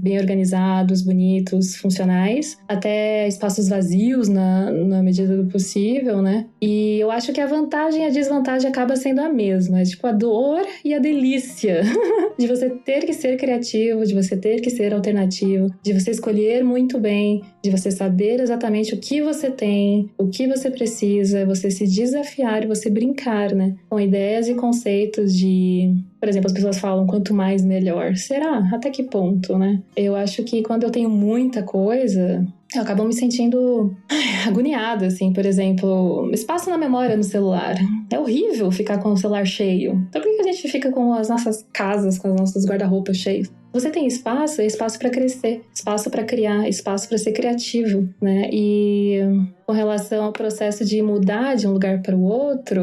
bem organizados, bonitos, funcionais, até espaços vazios na medida do possível, né? E eu acho que a vantagem e a desvantagem acaba sendo a mesma, tipo a dor e a delícia de você ter que ser criativo, de você ter que ser alternativo, de você escolher muito bem, de você saber exatamente o que você tem, o que você precisa, você se desafiar e você brincar, né? Com ideias e conceitos de... Por exemplo, as pessoas falam quanto mais melhor. Será? Até que ponto, né? Eu acho que quando eu tenho muita coisa, eu acabo me sentindo agoniada, assim. Por exemplo, espaço na memória no celular. É horrível ficar com o celular cheio. Então por que a gente fica com as nossas casas, com os nossos guarda-roupas cheios? Você tem espaço, é espaço para crescer, espaço para criar, espaço para ser criativo, né? E com relação ao processo de mudar de um lugar para o outro,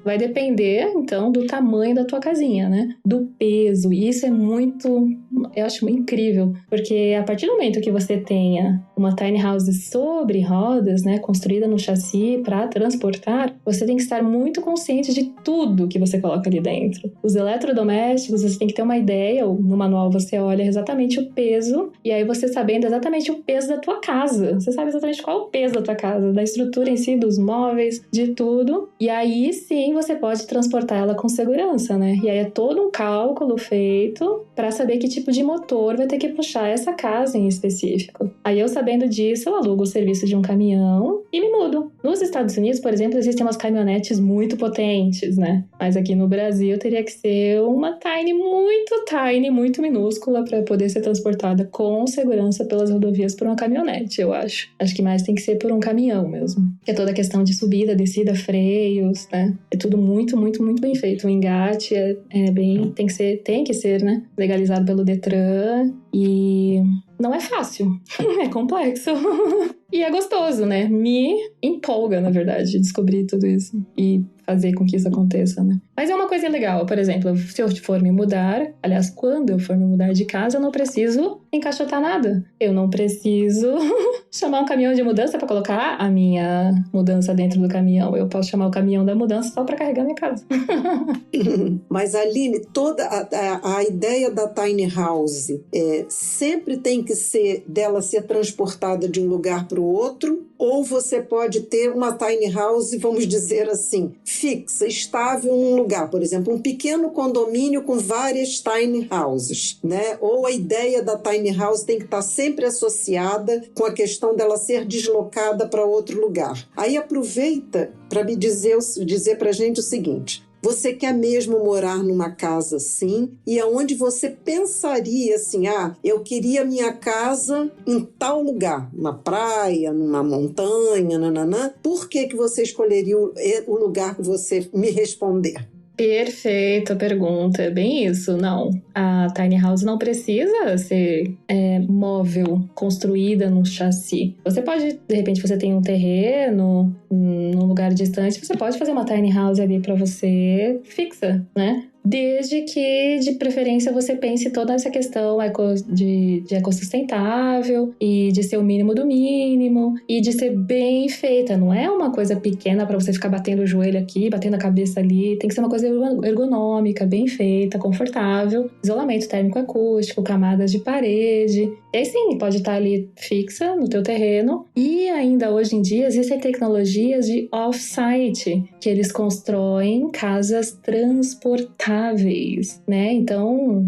vai depender, então, do tamanho da tua casinha, né? Do peso. E isso é muito, eu acho incrível, porque a partir do momento que você tenha uma tiny house sobre rodas, né, construída no chassi para transportar, você tem que estar muito consciente de tudo que você coloca ali dentro. Os eletrodomésticos, você tem que ter uma ideia, no manual você olha exatamente o peso, e aí você sabendo exatamente o peso da tua casa. Você sabe exatamente qual é o peso da tua casa, da estrutura em si, dos móveis, de tudo. E aí sim você pode transportar ela com segurança, né? E aí é todo um cálculo feito para saber que tipo de motor vai ter que puxar essa casa em específico. Aí eu sabendo disso, eu alugo o serviço de um caminhão e me mudo. Nos Estados Unidos, por exemplo, existem umas caminhonetes muito potentes, né? Mas aqui no Brasil teria que ser uma tiny, muito minúscula para poder ser transportada com segurança pelas rodovias por uma caminhonete, eu acho. Acho que mais tem que ser por um caminhão mesmo. Que é toda a questão de subida, descida, freios, né? É tudo muito, muito, muito bem feito. O engate tem que ser, né? Legalizado pelo Detran e não é fácil. É complexo. E é gostoso, né? Me empolga, na verdade, descobrir tudo isso. E fazer com que isso aconteça, né? Mas é uma coisa legal, por exemplo, se eu for me mudar, aliás, quando eu for me mudar de casa, eu não preciso encaixotar nada. Eu não preciso chamar um caminhão de mudança para colocar a minha mudança dentro do caminhão. Eu posso chamar o caminhão da mudança só para carregar minha casa. Mas, Aline, toda a ideia da tiny house sempre tem que ser dela ser transportada de um lugar para o outro, ou você pode ter uma tiny house, vamos dizer assim, fixa, estável num lugar, por exemplo, um pequeno condomínio com várias tiny houses, né? Ou a ideia da tiny house tem que estar sempre associada com a questão dela ser deslocada para outro lugar. Aí aproveita para me dizer para a gente o seguinte: você quer mesmo morar numa casa assim? E aonde você pensaria assim, eu queria minha casa em tal lugar, na praia, numa montanha, nananã. Por que você escolheria o lugar que você me responder? Perfeita pergunta, é bem isso. Não, a tiny house não precisa ser móvel, construída num chassi. Você pode, de repente, você tem um terreno num lugar distante, você pode fazer uma tiny house ali para você fixa, né? Desde que, de preferência, você pense toda essa questão de ecossustentável e de ser o mínimo do mínimo e de ser bem feita. Não é uma coisa pequena para você ficar batendo o joelho aqui, batendo a cabeça ali. Tem que ser uma coisa ergonômica, bem feita, confortável. Isolamento térmico acústico, camadas de parede. E aí sim, pode estar ali fixa no teu terreno. E ainda hoje em dia existem tecnologias de off-site, que eles constroem casas transportáveis, né? Então,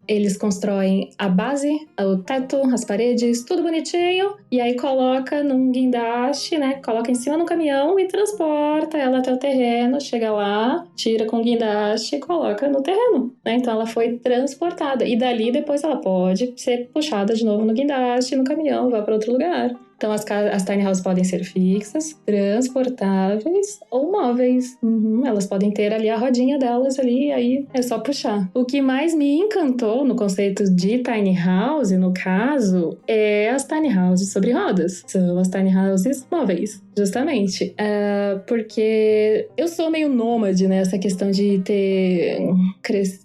eles constroem a base, o teto, as paredes, tudo bonitinho, e aí coloca num guindaste, né? Coloca em cima do caminhão e transporta ela até o terreno, chega lá, tira com o guindaste e coloca no terreno, né? Então ela foi transportada, e dali depois ela pode ser puxada de novo no guindaste, no caminhão, vai para outro lugar. Então as tiny houses podem ser fixas, transportáveis ou móveis. Elas podem ter ali a rodinha delas ali, aí é só puxar. O que mais me encantou no conceito de tiny house, no caso, é as tiny houses sobre rodas. São as tiny houses móveis, justamente. Porque eu sou meio nômade, né? Essa questão de ter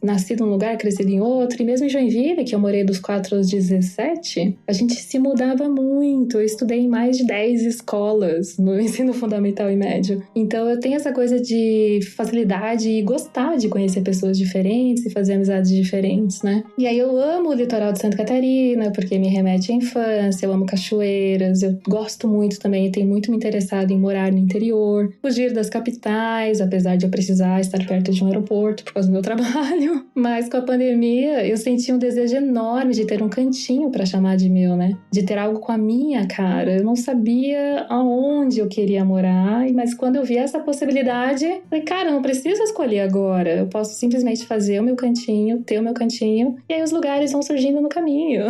nascido num lugar, crescido em outro. E mesmo em Joinville, que eu morei dos 4 aos 17, a gente se mudava muito. Eu estudei em mais de 10 escolas no ensino fundamental e médio. Então eu tenho essa coisa de facilidade e gostar de conhecer pessoas diferentes e fazer amizades diferentes, né? E aí eu amo o litoral de Santa Catarina, porque me remete à infância, eu amo cachoeiras, eu gosto muito também, tenho muito me interessado em morar no interior, fugir das capitais, apesar de eu precisar estar perto de um aeroporto por causa do meu trabalho. Mas com a pandemia eu senti um desejo enorme de ter um cantinho para chamar de meu, né? De ter algo com a minha cara. Eu não sabia aonde eu queria morar, mas quando eu vi essa possibilidade, eu falei, cara, eu não preciso escolher agora. Eu posso simplesmente fazer o meu cantinho, ter o meu cantinho, e aí os lugares vão surgindo no caminho.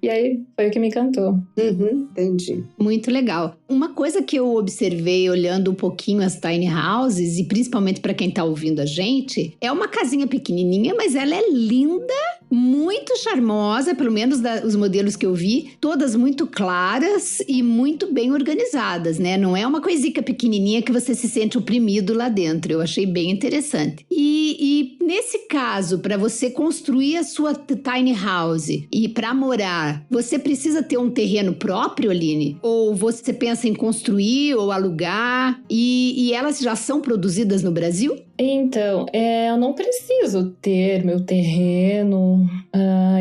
E aí foi o que me encantou. Entendi. Muito legal. Uma coisa que eu observei olhando um pouquinho as tiny houses, e principalmente para quem tá ouvindo a gente, é uma casinha pequenininha, mas ela é linda, muito charmosa, pelo menos os modelos que eu vi, todas muito claras e muito bem organizadas, né? Não é uma coisica pequenininha que você se sente oprimido lá dentro. Eu achei bem interessante. E nesse caso, para você construir a sua tiny house e para morar, você precisa ter um terreno próprio, Aline? Ou você pensa em construir ou alugar? E elas já são produzidas no Brasil? Então, eu não preciso ter meu terreno,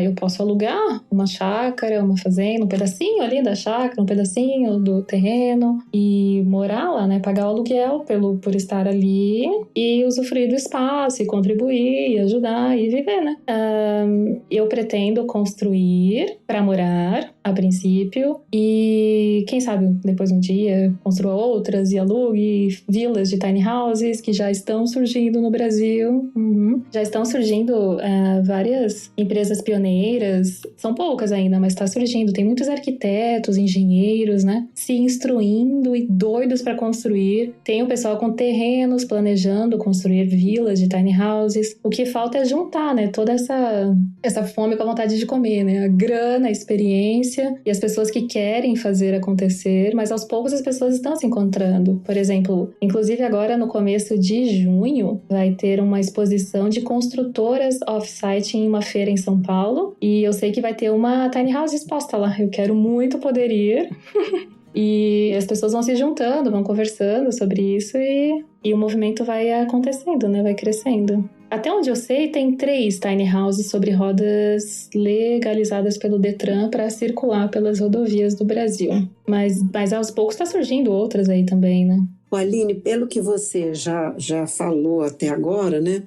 eu posso alugar uma chácara, uma fazenda, um pedacinho ali da chácara, um pedacinho do terreno e morar lá, né? Pagar o aluguel por estar ali e usufruir do espaço e contribuir, e ajudar e viver, né? Eu pretendo construir para morar, a princípio, e quem sabe depois um dia construa outras e alugue vilas de tiny houses que já estão surgindo no Brasil. Já estão surgindo várias empresas pioneiras, são poucas ainda, mas está surgindo. Tem muitos arquitetos, engenheiros, né, se instruindo e doidos para construir. Tem o pessoal com terrenos planejando construir vilas de tiny houses. O que falta é juntar, né, toda essa fome com a vontade de comer, né, a grana, a experiência difícil e as pessoas que querem fazer acontecer, mas aos poucos as pessoas estão se encontrando. Por exemplo, inclusive agora no começo de junho vai ter uma exposição de construtoras off-site em uma feira em São Paulo e eu sei que vai ter uma tiny house exposta lá. Eu quero muito poder ir. E as pessoas vão se juntando, vão conversando sobre isso e o movimento vai acontecendo, né? Vai crescendo. Até onde eu sei, tem 3 tiny houses sobre rodas legalizadas pelo Detran para circular pelas rodovias do Brasil. Mas aos poucos está surgindo outras aí também, né? Aline, pelo que você já falou até agora, né,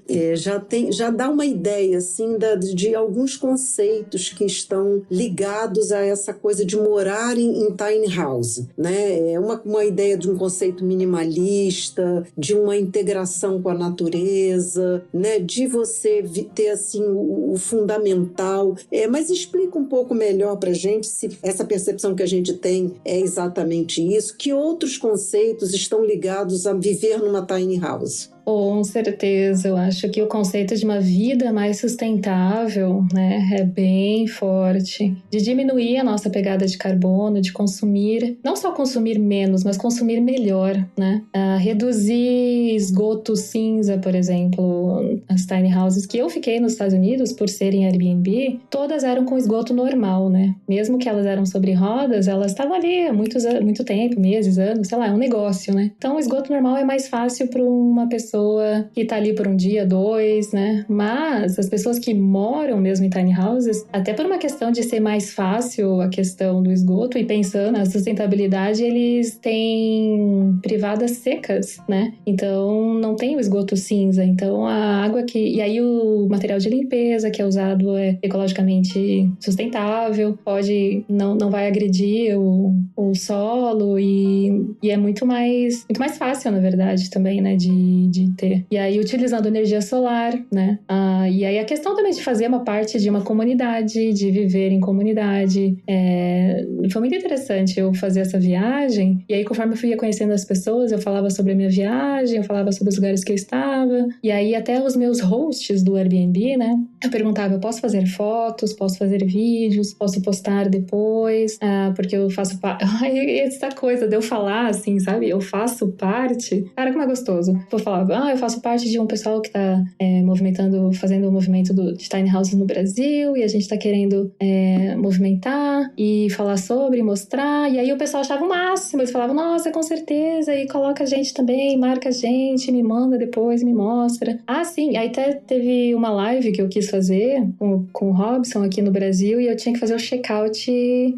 já dá uma ideia assim, de alguns conceitos que estão ligados a essa coisa de morar em tiny house. Né? É uma ideia de um conceito minimalista, de uma integração com a natureza, né, de você ter assim, o fundamental. Mas explica um pouco melhor para a gente se essa percepção que a gente tem é exatamente isso. Que outros conceitos estão ligados a viver numa tiny house? Com certeza, eu acho que o conceito de uma vida mais sustentável, né, é bem forte. De diminuir a nossa pegada de carbono, de consumir, não só consumir menos, mas consumir melhor, né? Reduzir esgoto cinza, por exemplo, as tiny houses que eu fiquei nos Estados Unidos, por serem Airbnb, todas eram com esgoto normal, né? Mesmo que elas eram sobre rodas, elas estavam ali há muito tempo, meses, anos, sei lá, é um negócio, né? Então o esgoto normal é mais fácil para uma pessoa que tá ali por um dia, 2, né? Mas as pessoas que moram mesmo em tiny houses, até por uma questão de ser mais fácil a questão do esgoto e pensando na sustentabilidade, eles têm privadas secas, né? Então não tem o esgoto cinza. Então a água e aí o material de limpeza que é usado é ecologicamente sustentável, não vai agredir o solo e é muito mais fácil, na verdade, também, né? De ter. E aí, utilizando energia solar, né? E aí, a questão também de fazer uma parte de uma comunidade, de viver em comunidade. Foi muito interessante eu fazer essa viagem. E aí, conforme eu fui conhecendo as pessoas, eu falava sobre a minha viagem, eu falava sobre os lugares que eu estava. E aí, até os meus hosts do Airbnb, né? Eu perguntava, eu posso fazer fotos, posso fazer vídeos, posso postar depois, porque eu faço parte... Essa coisa de eu falar, assim, sabe? Eu faço parte. Cara, como é gostoso. Eu falava, eu faço parte de um pessoal que tá fazendo o movimento de tiny houses no Brasil, e a gente tá querendo movimentar e falar sobre, mostrar. E aí o pessoal achava o máximo. Eles falavam, nossa, com certeza, e coloca a gente também, marca a gente, me manda depois, me mostra. Sim, aí até teve uma live que eu quis fazer com o Robson aqui no Brasil, e eu tinha que fazer o check-out.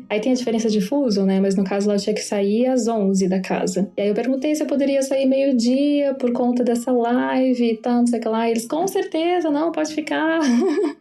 Aí tem a diferença de fuso, né? Mas no caso lá eu tinha que sair às 11 da casa. E aí eu perguntei se eu poderia sair meio-dia por conta dessa live e tal, não sei o que lá. E eles, com certeza, não, pode ficar.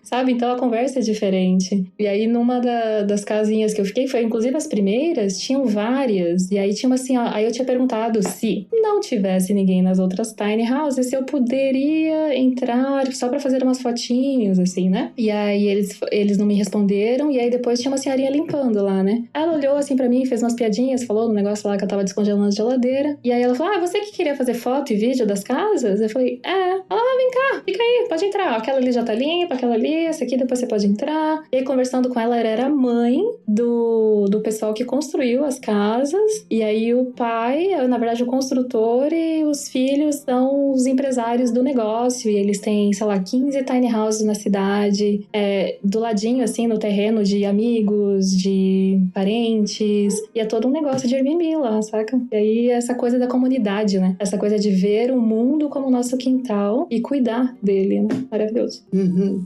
Sabe? Então a conversa é diferente. E aí numa das casinhas que eu fiquei, foi inclusive as primeiras, tinham várias. E aí tinha uma assim, aí eu tinha perguntado se não tivesse ninguém nas outras tiny houses, se eu poderia entrar só pra fazer umas fotinhos, assim, né? E aí eles não me responderam. E aí depois tinha uma senhorinha limpando lá, né? Ela olhou assim pra mim, fez umas piadinhas, falou no negócio lá que eu tava descongelando a geladeira. E aí ela falou, você que queria fazer foto e vídeo das casas? Eu falei, ela, vem cá, fica aí, pode entrar. Aquela ali já tá limpa, aquela ali, essa aqui depois você pode entrar. E aí, conversando com ela, era a mãe do pessoal que construiu as casas. E aí, o pai, na verdade, o construtor, e os filhos são os empresários do negócio. E eles têm, sei lá, 15 tiny houses na cidade, do ladinho, assim, no terreno de amigos, de parentes. E é todo um negócio de Airbnb lá, saca? E aí, essa coisa da comunidade, né? Essa coisa de ver o mundo como nosso quintal e cuidar dele, né? Maravilhoso. Uhum.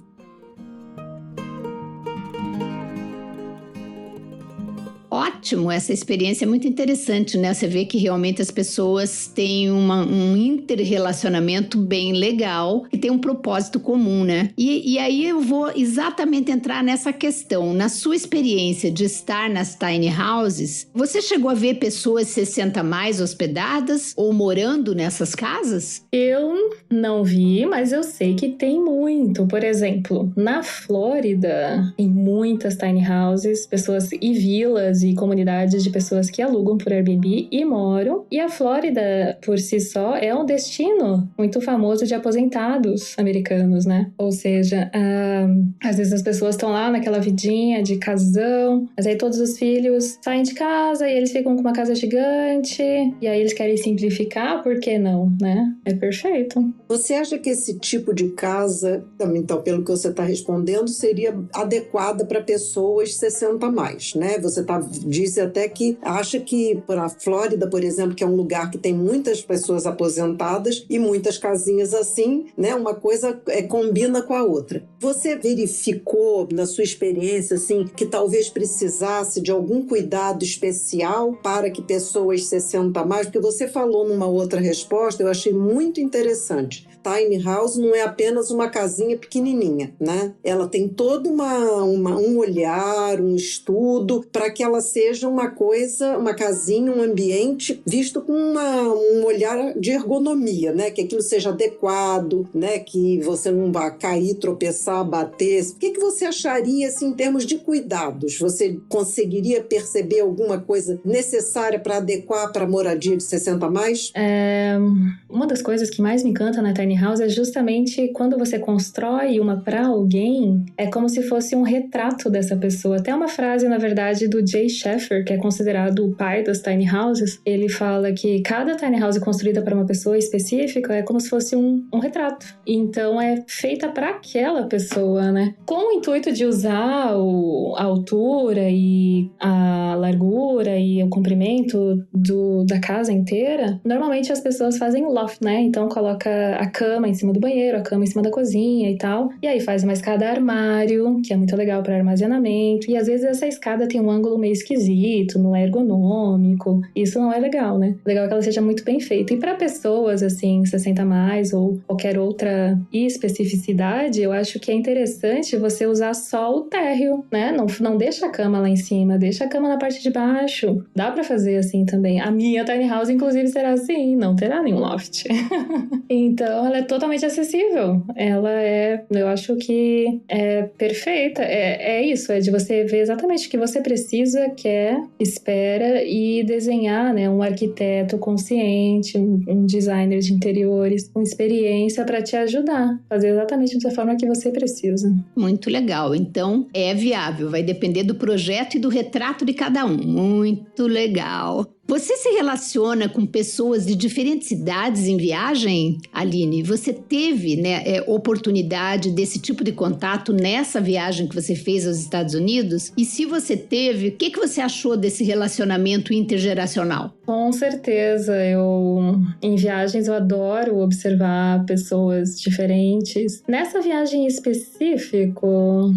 Ótimo, essa experiência é muito interessante, né? Você vê que realmente as pessoas têm um interrelacionamento bem legal e tem um propósito comum, né? E aí eu vou exatamente entrar nessa questão. Na sua experiência de estar nas tiny houses, você chegou a ver pessoas 60 mais hospedadas ou morando nessas casas? Eu não vi, mas eu sei que tem muito. Por exemplo, na Flórida, em muitas tiny houses, pessoas e vilas e comunidades de pessoas que alugam por Airbnb e moram. E a Flórida, por si só, é um destino muito famoso de aposentados americanos, né? Ou seja, às vezes as pessoas estão lá naquela vidinha de casão, mas aí todos os filhos saem de casa e eles ficam com uma casa gigante, e aí eles querem simplificar, por que não, né? É perfeito. Você acha que esse tipo de casa, então, pelo que você está respondendo, seria adequada para pessoas 60 a mais, né? Você disse até que acha que para a Flórida, por exemplo, que é um lugar que tem muitas pessoas aposentadas e muitas casinhas assim, né? Uma coisa combina com a outra. Você verificou, na sua experiência, assim, que talvez precisasse de algum cuidado especial para que pessoas 60 a mais? Porque você falou numa outra resposta, eu achei muito interessante. Tiny house não é apenas uma casinha pequenininha, né? Ela tem todo um olhar, um estudo para que ela seja uma coisa, uma casinha, um ambiente visto com um olhar de ergonomia, né? Que aquilo seja adequado, né? Que você não vá cair, tropeçar, bater. O que você acharia, assim, em termos de cuidados? Você conseguiria perceber alguma coisa necessária para adequar para a moradia de 60 a mais? Uma das coisas que mais me encanta na Tiny House é justamente quando você constrói uma para alguém, é como se fosse um retrato dessa pessoa. Até uma frase, na verdade, do Jay Sheffer, que é considerado o pai das Tiny Houses, ele fala que cada Tiny House construída para uma pessoa específica é como se fosse um retrato. Então é feita para aquela pessoa, né? Com o intuito de usar a altura e a largura e o comprimento da casa inteira, normalmente as pessoas fazem loft, né? Então coloca a cama em cima do banheiro, a cama em cima da cozinha e tal. E aí faz uma escada armário, que é muito legal para armazenamento. E às vezes essa escada tem um ângulo meio esquisito, não é ergonômico. Isso não é legal, né? O legal é que ela seja muito bem feita. E para pessoas, assim, 60 a mais ou qualquer outra especificidade, eu acho que é interessante você usar só o térreo, né? Não deixa a cama lá em cima, deixa a cama na parte de baixo. Dá para fazer assim também. A minha tiny house, inclusive, será assim, não terá nenhum loft. Então, ela é totalmente acessível. Eu acho que é perfeita. É isso, é de você ver exatamente o que você precisa, quer, espera e desenhar, né? Um arquiteto consciente, um designer de interiores com experiência para te ajudar a fazer exatamente da forma que você precisa. Muito legal. Então, é viável. Vai depender do projeto e do retrato de cada um. Muito legal. Você se relaciona com pessoas de diferentes idades em viagem, Aline? Você teve, né, oportunidade desse tipo de contato nessa viagem que você fez aos Estados Unidos? E se você teve, o que você achou desse relacionamento intergeracional? Com certeza. Em viagens, eu adoro observar pessoas diferentes. Nessa viagem em específico, eu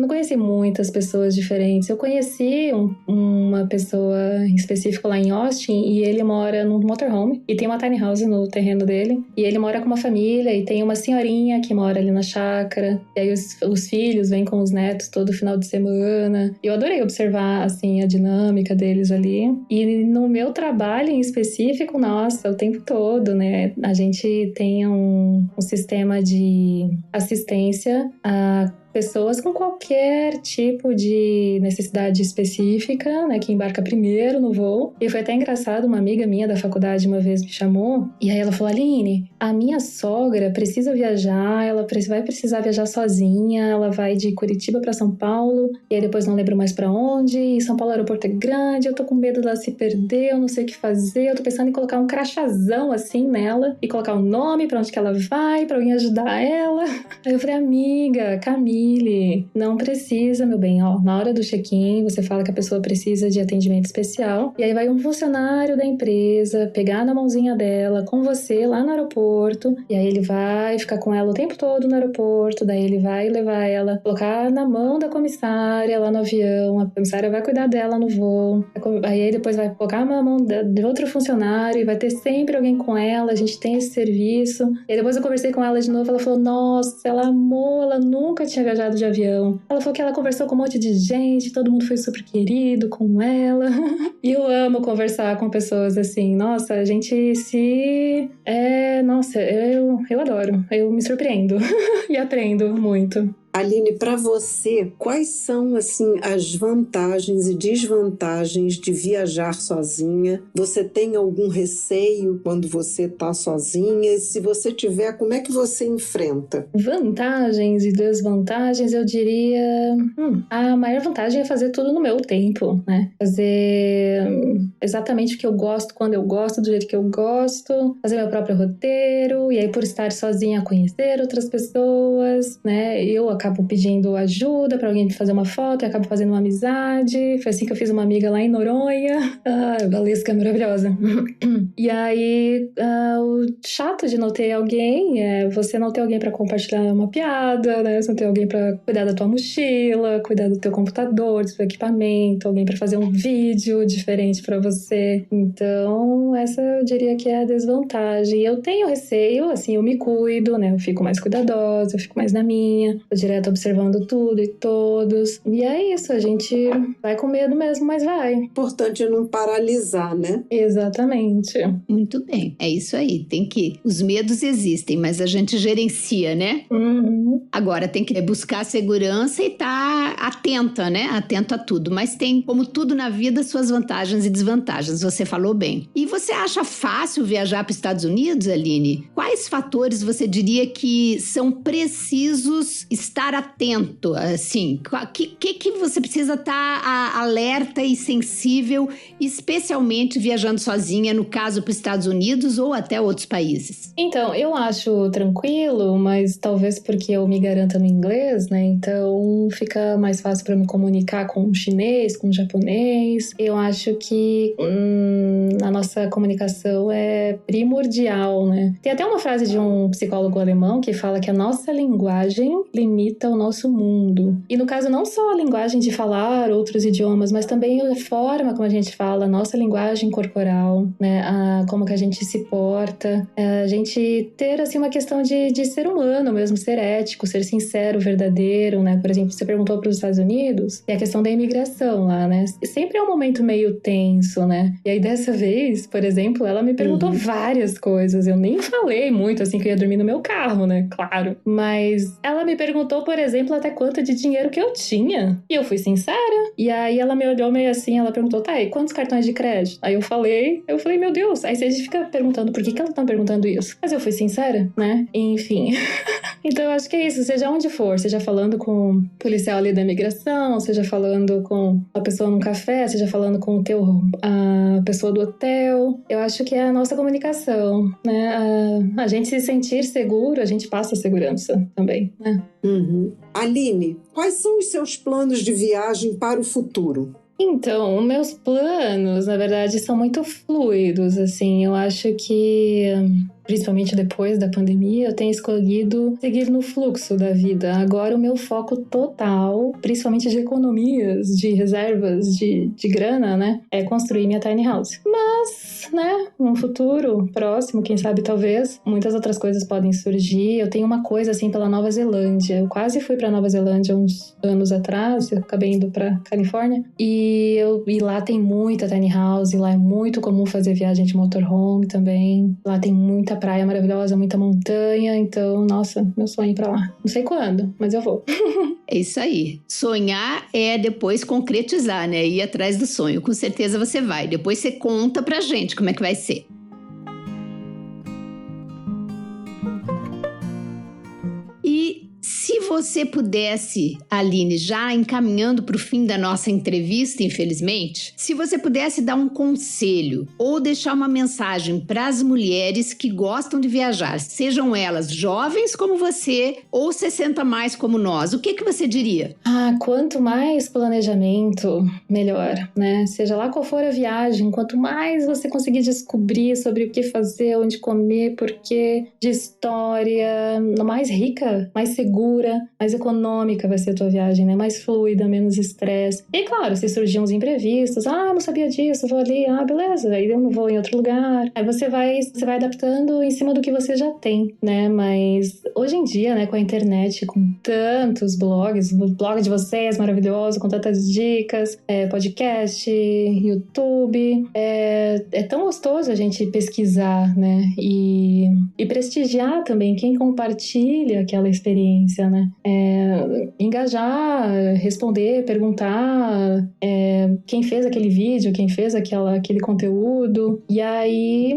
não conheci muitas pessoas diferentes. Eu conheci uma pessoa em específico lá em Austin e ele mora num motorhome e tem uma tiny house no terreno dele e ele mora com uma família e tem uma senhorinha que mora ali na chácara e aí os filhos vêm com os netos todo final de semana. Eu adorei observar, assim, a dinâmica deles ali. E no meu trabalho em específico, nossa, o tempo todo, né, a gente tem um sistema de assistência a pessoas com qualquer tipo de necessidade específica, né, que embarca primeiro no voo. E foi até engraçado, uma amiga minha da faculdade uma vez me chamou, e aí ela falou: Aline, a minha sogra precisa viajar, ela vai precisar viajar sozinha, ela vai de Curitiba para São Paulo, e aí depois não lembro mais para onde, e São Paulo, o aeroporto é grande, eu tô com medo dela se perder, eu não sei o que fazer, eu tô pensando em colocar um crachazão assim nela, e colocar o nome, para onde que ela vai, pra alguém ajudar ela. Aí eu falei: amiga, Camille, não precisa, meu bem, ó, na hora do check-in você fala que a pessoa precisa de atendimento especial e aí vai um funcionário da empresa pegar na mãozinha dela com você lá no aeroporto e aí ele vai ficar com ela o tempo todo no aeroporto, daí ele vai levar ela, colocar na mão da comissária lá no avião, a comissária vai cuidar dela no voo, aí depois vai colocar na mão de outro funcionário e vai ter sempre alguém com ela, a gente tem esse serviço. E aí depois eu conversei com ela de novo, ela falou: nossa, ela amou, ela nunca tinha viajado de avião. Ela falou que ela conversou com um monte de gente, todo mundo foi super querido com ela. E eu amo conversar com pessoas assim. Nossa, a gente nossa, eu adoro. Eu me surpreendo e aprendo muito. Aline, para você, quais são assim as vantagens e desvantagens de viajar sozinha? Você tem algum receio quando você está sozinha? E se você tiver, como é que você enfrenta? Vantagens e desvantagens, eu diria... a maior vantagem é fazer tudo no meu tempo, né? Fazer exatamente o que eu gosto, quando eu gosto, do jeito que eu gosto. Fazer meu próprio roteiro. E aí, por estar sozinha, conhecer outras pessoas, né? Eu acabo pedindo ajuda para alguém fazer uma foto e acabo fazendo uma amizade. Foi assim que eu fiz uma amiga lá em Noronha. A Valesca é maravilhosa. E aí, o chato de não ter alguém é você não ter alguém para compartilhar uma piada, né? Você não ter alguém para cuidar da tua mochila, cuidar do teu computador, do seu equipamento, alguém para fazer um vídeo diferente para você. Então, essa eu diria que é a desvantagem. Eu tenho receio, assim, eu me cuido, né? Eu fico mais cuidadosa, eu fico mais na minha, tô direto observando tudo e todos. E é isso, a gente vai com medo mesmo, mas vai. Importante não paralisar, né? Exatamente. Muito bem, é isso aí. Tem que... Os medos existem, mas a gente gerencia, né? Agora tem que buscar segurança e estar atenta, né? Atento a tudo. Mas tem, como tudo na vida, suas vantagens e desvantagens. Você falou bem. E você acha fácil viajar para os Estados Unidos, Aline? Quais fatores você diria que são precisos estar atento? Assim, que você precisa estar alerta e sensível, especialmente viajando sozinha, no caso para os Estados Unidos ou até outros países? Então, eu acho tranquilo, mas talvez porque eu me garanta no inglês, né? Então fica mais fácil para me comunicar com o chinês, com o japonês. Eu acho que a nossa comunicação é primordial, né? Tem até uma frase de um psicólogo alemão que fala que a nossa linguagem limita o nosso mundo. E no caso, não só a linguagem de falar outros idiomas, mas também a forma como a gente fala, a nossa linguagem corporal, né? Como que a gente se porta. A gente ter, assim, uma questão de ser humano mesmo, ser ético, ser sincero, verdadeiro, né? Por exemplo, você perguntou para os Estados Unidos, e a questão da imigração lá, né? Sempre é um momento meio tenso, né? E aí, dessa vez, por exemplo, ela me perguntou várias coisas. Eu nem falei muito, assim, que eu ia dormir no meu carro, né? Claro. Mas ela me perguntou, por exemplo, até quanto de dinheiro que eu tinha. E eu fui sincera. E aí, ela me olhou meio assim, ela perguntou, tá, e quantos cartões de crédito? Aí eu falei, meu Deus. Aí você fica perguntando, por que ela tá perguntando isso? Mas eu fui sincera, né? Enfim. Então eu acho que é isso, seja onde for, seja falando com o policial ali da imigração, seja falando com a pessoa num café, seja falando com a pessoa do hotel, eu acho que é a nossa comunicação, né? A gente se sentir seguro, a gente passa segurança também, né? Aline, quais são os seus planos de viagem para o futuro? Então, meus planos, na verdade, são muito fluidos, assim, eu acho que... principalmente depois da pandemia, eu tenho escolhido seguir no fluxo da vida. Agora o meu foco total, principalmente de economias, de reservas, de grana, né? É construir minha tiny house. Mas, né, num futuro próximo, quem sabe talvez, muitas outras coisas podem surgir. Eu tenho uma coisa assim pela Nova Zelândia. Eu quase fui pra Nova Zelândia uns anos atrás, eu acabei indo pra Califórnia. E lá tem muita tiny house, lá é muito comum fazer viagem de motorhome também. Lá tem muita praia maravilhosa, muita montanha, então, nossa, meu sonho é ir pra lá. Não sei quando, mas eu vou. É isso aí. Sonhar é depois concretizar, né? Ir atrás do sonho. Com certeza você vai. Depois você conta pra gente como é que vai ser. E se você pudesse, Aline, já encaminhando para o fim da nossa entrevista, infelizmente, se você pudesse dar um conselho ou deixar uma mensagem para as mulheres que gostam de viajar, sejam elas jovens como você ou 60 mais como nós, o que você diria? Quanto mais planejamento, melhor, né? Seja lá qual for a viagem, quanto mais você conseguir descobrir sobre o que fazer, onde comer, porquê, de história, mais rica, mais segura, mais econômica vai ser a tua viagem, né? Mais fluida, menos estresse. E claro, se surgir uns imprevistos, não sabia disso, vou ali, beleza, aí eu não vou em outro lugar. Aí você vai adaptando em cima do que você já tem, né? Mas hoje em dia, né, com a internet, com tantos blogs, o blog de vocês maravilhoso, com tantas dicas, podcast, YouTube, é tão gostoso a gente pesquisar, né? E prestigiar também quem compartilha aquela experiência, né? engajar, responder, perguntar quem fez aquele vídeo, quem fez aquele conteúdo. E aí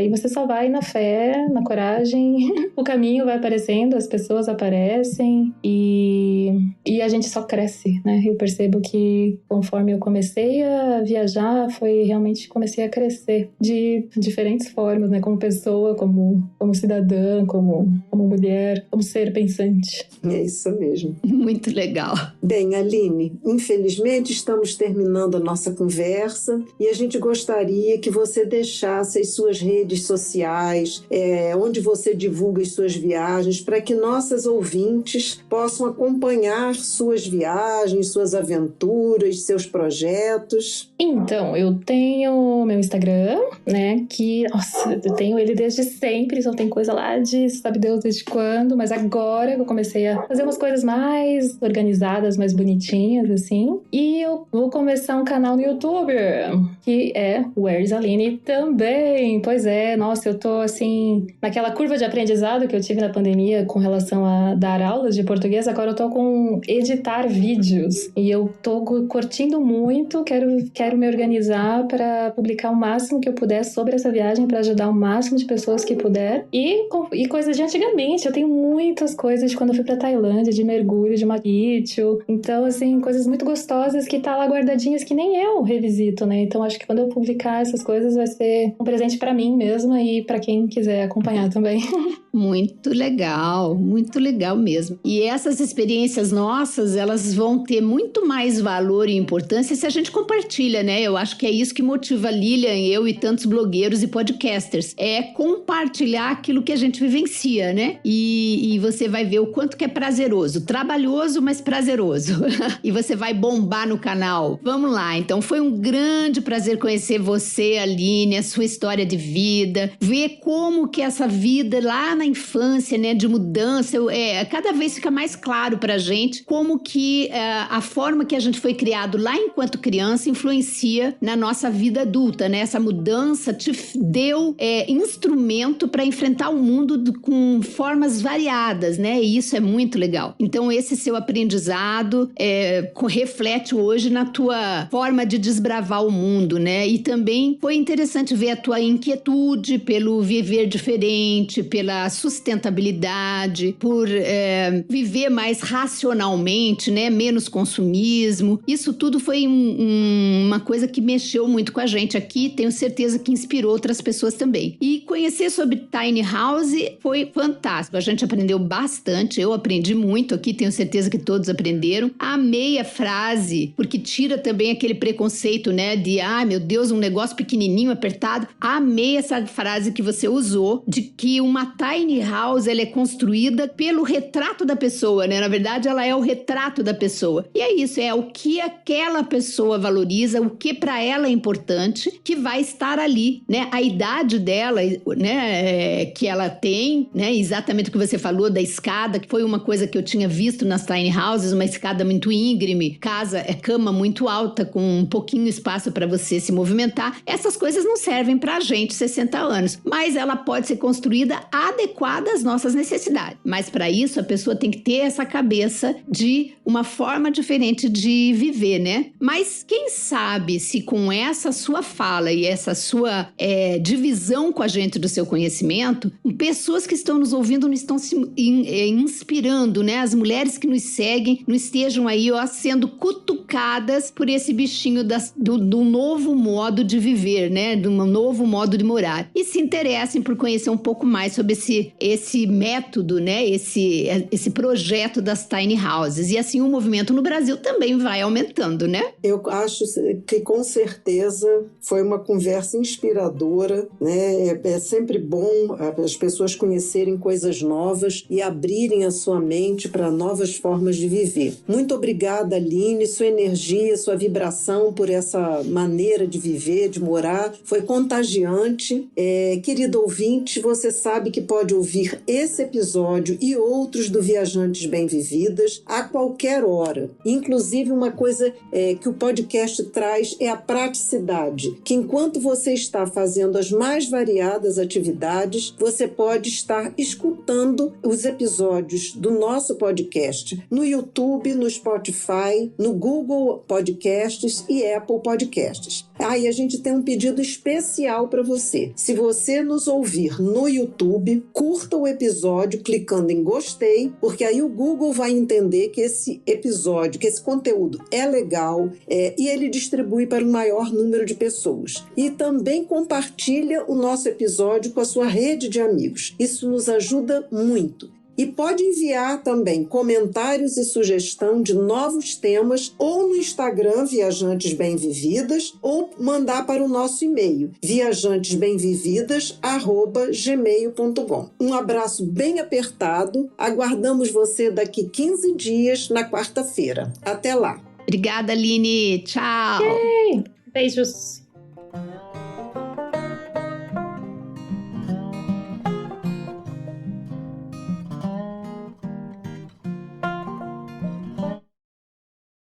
você só vai na fé, na coragem, o caminho vai aparecendo, as pessoas aparecem e a gente só cresce, né? Eu percebo que conforme eu comecei a viajar, realmente comecei a crescer de diferentes formas, né? Como pessoa, como cidadã, como mulher, como ser pensante. É isso mesmo. Muito legal. Bem, Aline, infelizmente estamos terminando a nossa conversa e a gente gostaria que você deixasse as suas redes sociais, onde você divulga as suas viagens, para que nossas ouvintes possam acompanhar suas viagens, suas aventuras, seus projetos. Então, eu tenho meu Instagram, né, eu tenho ele desde sempre, só tem coisa lá de sabe Deus desde quando, mas agora eu comecei a fazer umas coisas mais organizadas, mais bonitinhas, assim, e eu vou começar um canal no YouTube, que é Where is Aline também. Pois é, nossa, eu tô, assim, naquela curva de aprendizado que eu tive na pandemia com relação a dar aulas de português, agora eu tô com editar vídeos, e eu tô curtindo muito, quero me organizar para publicar o máximo que eu puder sobre essa viagem, para ajudar o máximo de pessoas que puder, e coisas de antigamente. Eu tenho muitas coisas de quando eu fui pra Tailândia, de mergulho, de Machu. Então, assim, coisas muito gostosas que tá lá guardadinhas que nem eu revisito, né? Então, acho que quando eu publicar essas coisas vai ser um presente pra mim mesma e pra quem quiser acompanhar também. Muito legal mesmo. E essas experiências nossas, elas vão ter muito mais valor e importância se a gente compartilha, né? Eu acho que é isso que motiva a Lilian, eu e tantos blogueiros e podcasters. É compartilhar aquilo que a gente vivencia, né? E você vai ver o quanto que é prazeroso. Trabalhoso, mas prazeroso. E você vai bombar no canal. Vamos lá. Então, foi um grande prazer conhecer você, Aline, a sua história de vida, ver como que essa vida lá na infância, né, de mudança, cada vez fica mais claro pra gente como que a forma que a gente foi criado lá enquanto criança influencia na nossa vida adulta, né? Essa mudança te deu instrumento para enfrentar o mundo com formas variadas, né? E isso é muito legal. Então, esse seu aprendizado reflete hoje na tua forma de desbravar o mundo, né? E também foi interessante ver a tua inquietude pelo viver diferente, pela sustentabilidade, por viver mais racionalmente, né? Menos consumismo. Isso tudo foi uma coisa que mexeu muito com a gente aqui, tenho certeza que inspirou outras pessoas também. E conhecer sobre Tiny House foi fantástico, a gente aprendeu bastante, eu aprendi muito aqui, tenho certeza que todos aprenderam. Amei a frase, porque tira também aquele preconceito, né, de, meu Deus, um negócio pequenininho, apertado. Amei essa frase que você usou, de que uma Tiny House, ela é construída pelo retrato da pessoa, né, na verdade ela é o retrato da pessoa. E é isso, é o que aquela pessoa valoriza, o que para ela é importante, que vai estar ali, né, a idade dela, né, que ela tem, né, exatamente o que você falou da escada, que foi uma coisa que eu tinha visto nas tiny houses, uma escada muito íngreme, cama muito alta, com um pouquinho espaço para você se movimentar. Essas coisas não servem pra gente, 60 anos, mas ela pode ser construída adequada às nossas necessidades. Mas para isso, a pessoa tem que ter essa cabeça de uma forma diferente de viver, né? Mas quem sabe se com essa sua fala e essa sua divisão com a gente do seu conhecimento, pessoas que estão nos ouvindo não estão se inspirando, né? As mulheres que nos seguem não estejam aí, sendo cutucadas por esse bichinho do novo modo de viver, né? De um novo modo de morar. E se interessem por conhecer um pouco mais sobre esse método, né? Esse projeto das tiny houses. E assim o movimento no Brasil também vai aumentando, né? Eu acho que com certeza foi uma conversa inspiradora, né? É sempre bom as pessoas conhecerem coisas novas e abrirem a sua mente para novas formas de viver. Muito obrigada, Aline, sua energia, sua vibração por essa maneira de viver, de morar, foi contagiante. Querido ouvinte, você sabe que pode ouvir esse episódio e outros do Viajantes Bem-Vividas a qualquer hora. Inclusive, uma coisa que o podcast traz é a praticidade, que enquanto você está fazendo as mais variadas atividades, você pode estar escutando comentando os episódios do nosso podcast no YouTube, no Spotify, no Google Podcasts e Apple Podcasts. E a gente tem um pedido especial para você. Se você nos ouvir no YouTube, curta o episódio clicando em gostei, porque aí o Google vai entender que esse episódio, que esse conteúdo é legal e ele distribui para um maior número de pessoas. E também compartilha o nosso episódio com a sua rede de amigos. Isso nos ajuda muito. E pode enviar também comentários e sugestão de novos temas ou no Instagram Viajantes Bem-Vividas ou mandar para o nosso e-mail viajantesbemvividas@gmail.com. Um abraço bem apertado. Aguardamos você daqui 15 dias na quarta-feira. Até lá. Obrigada, Aline. Tchau. Yay! Beijos.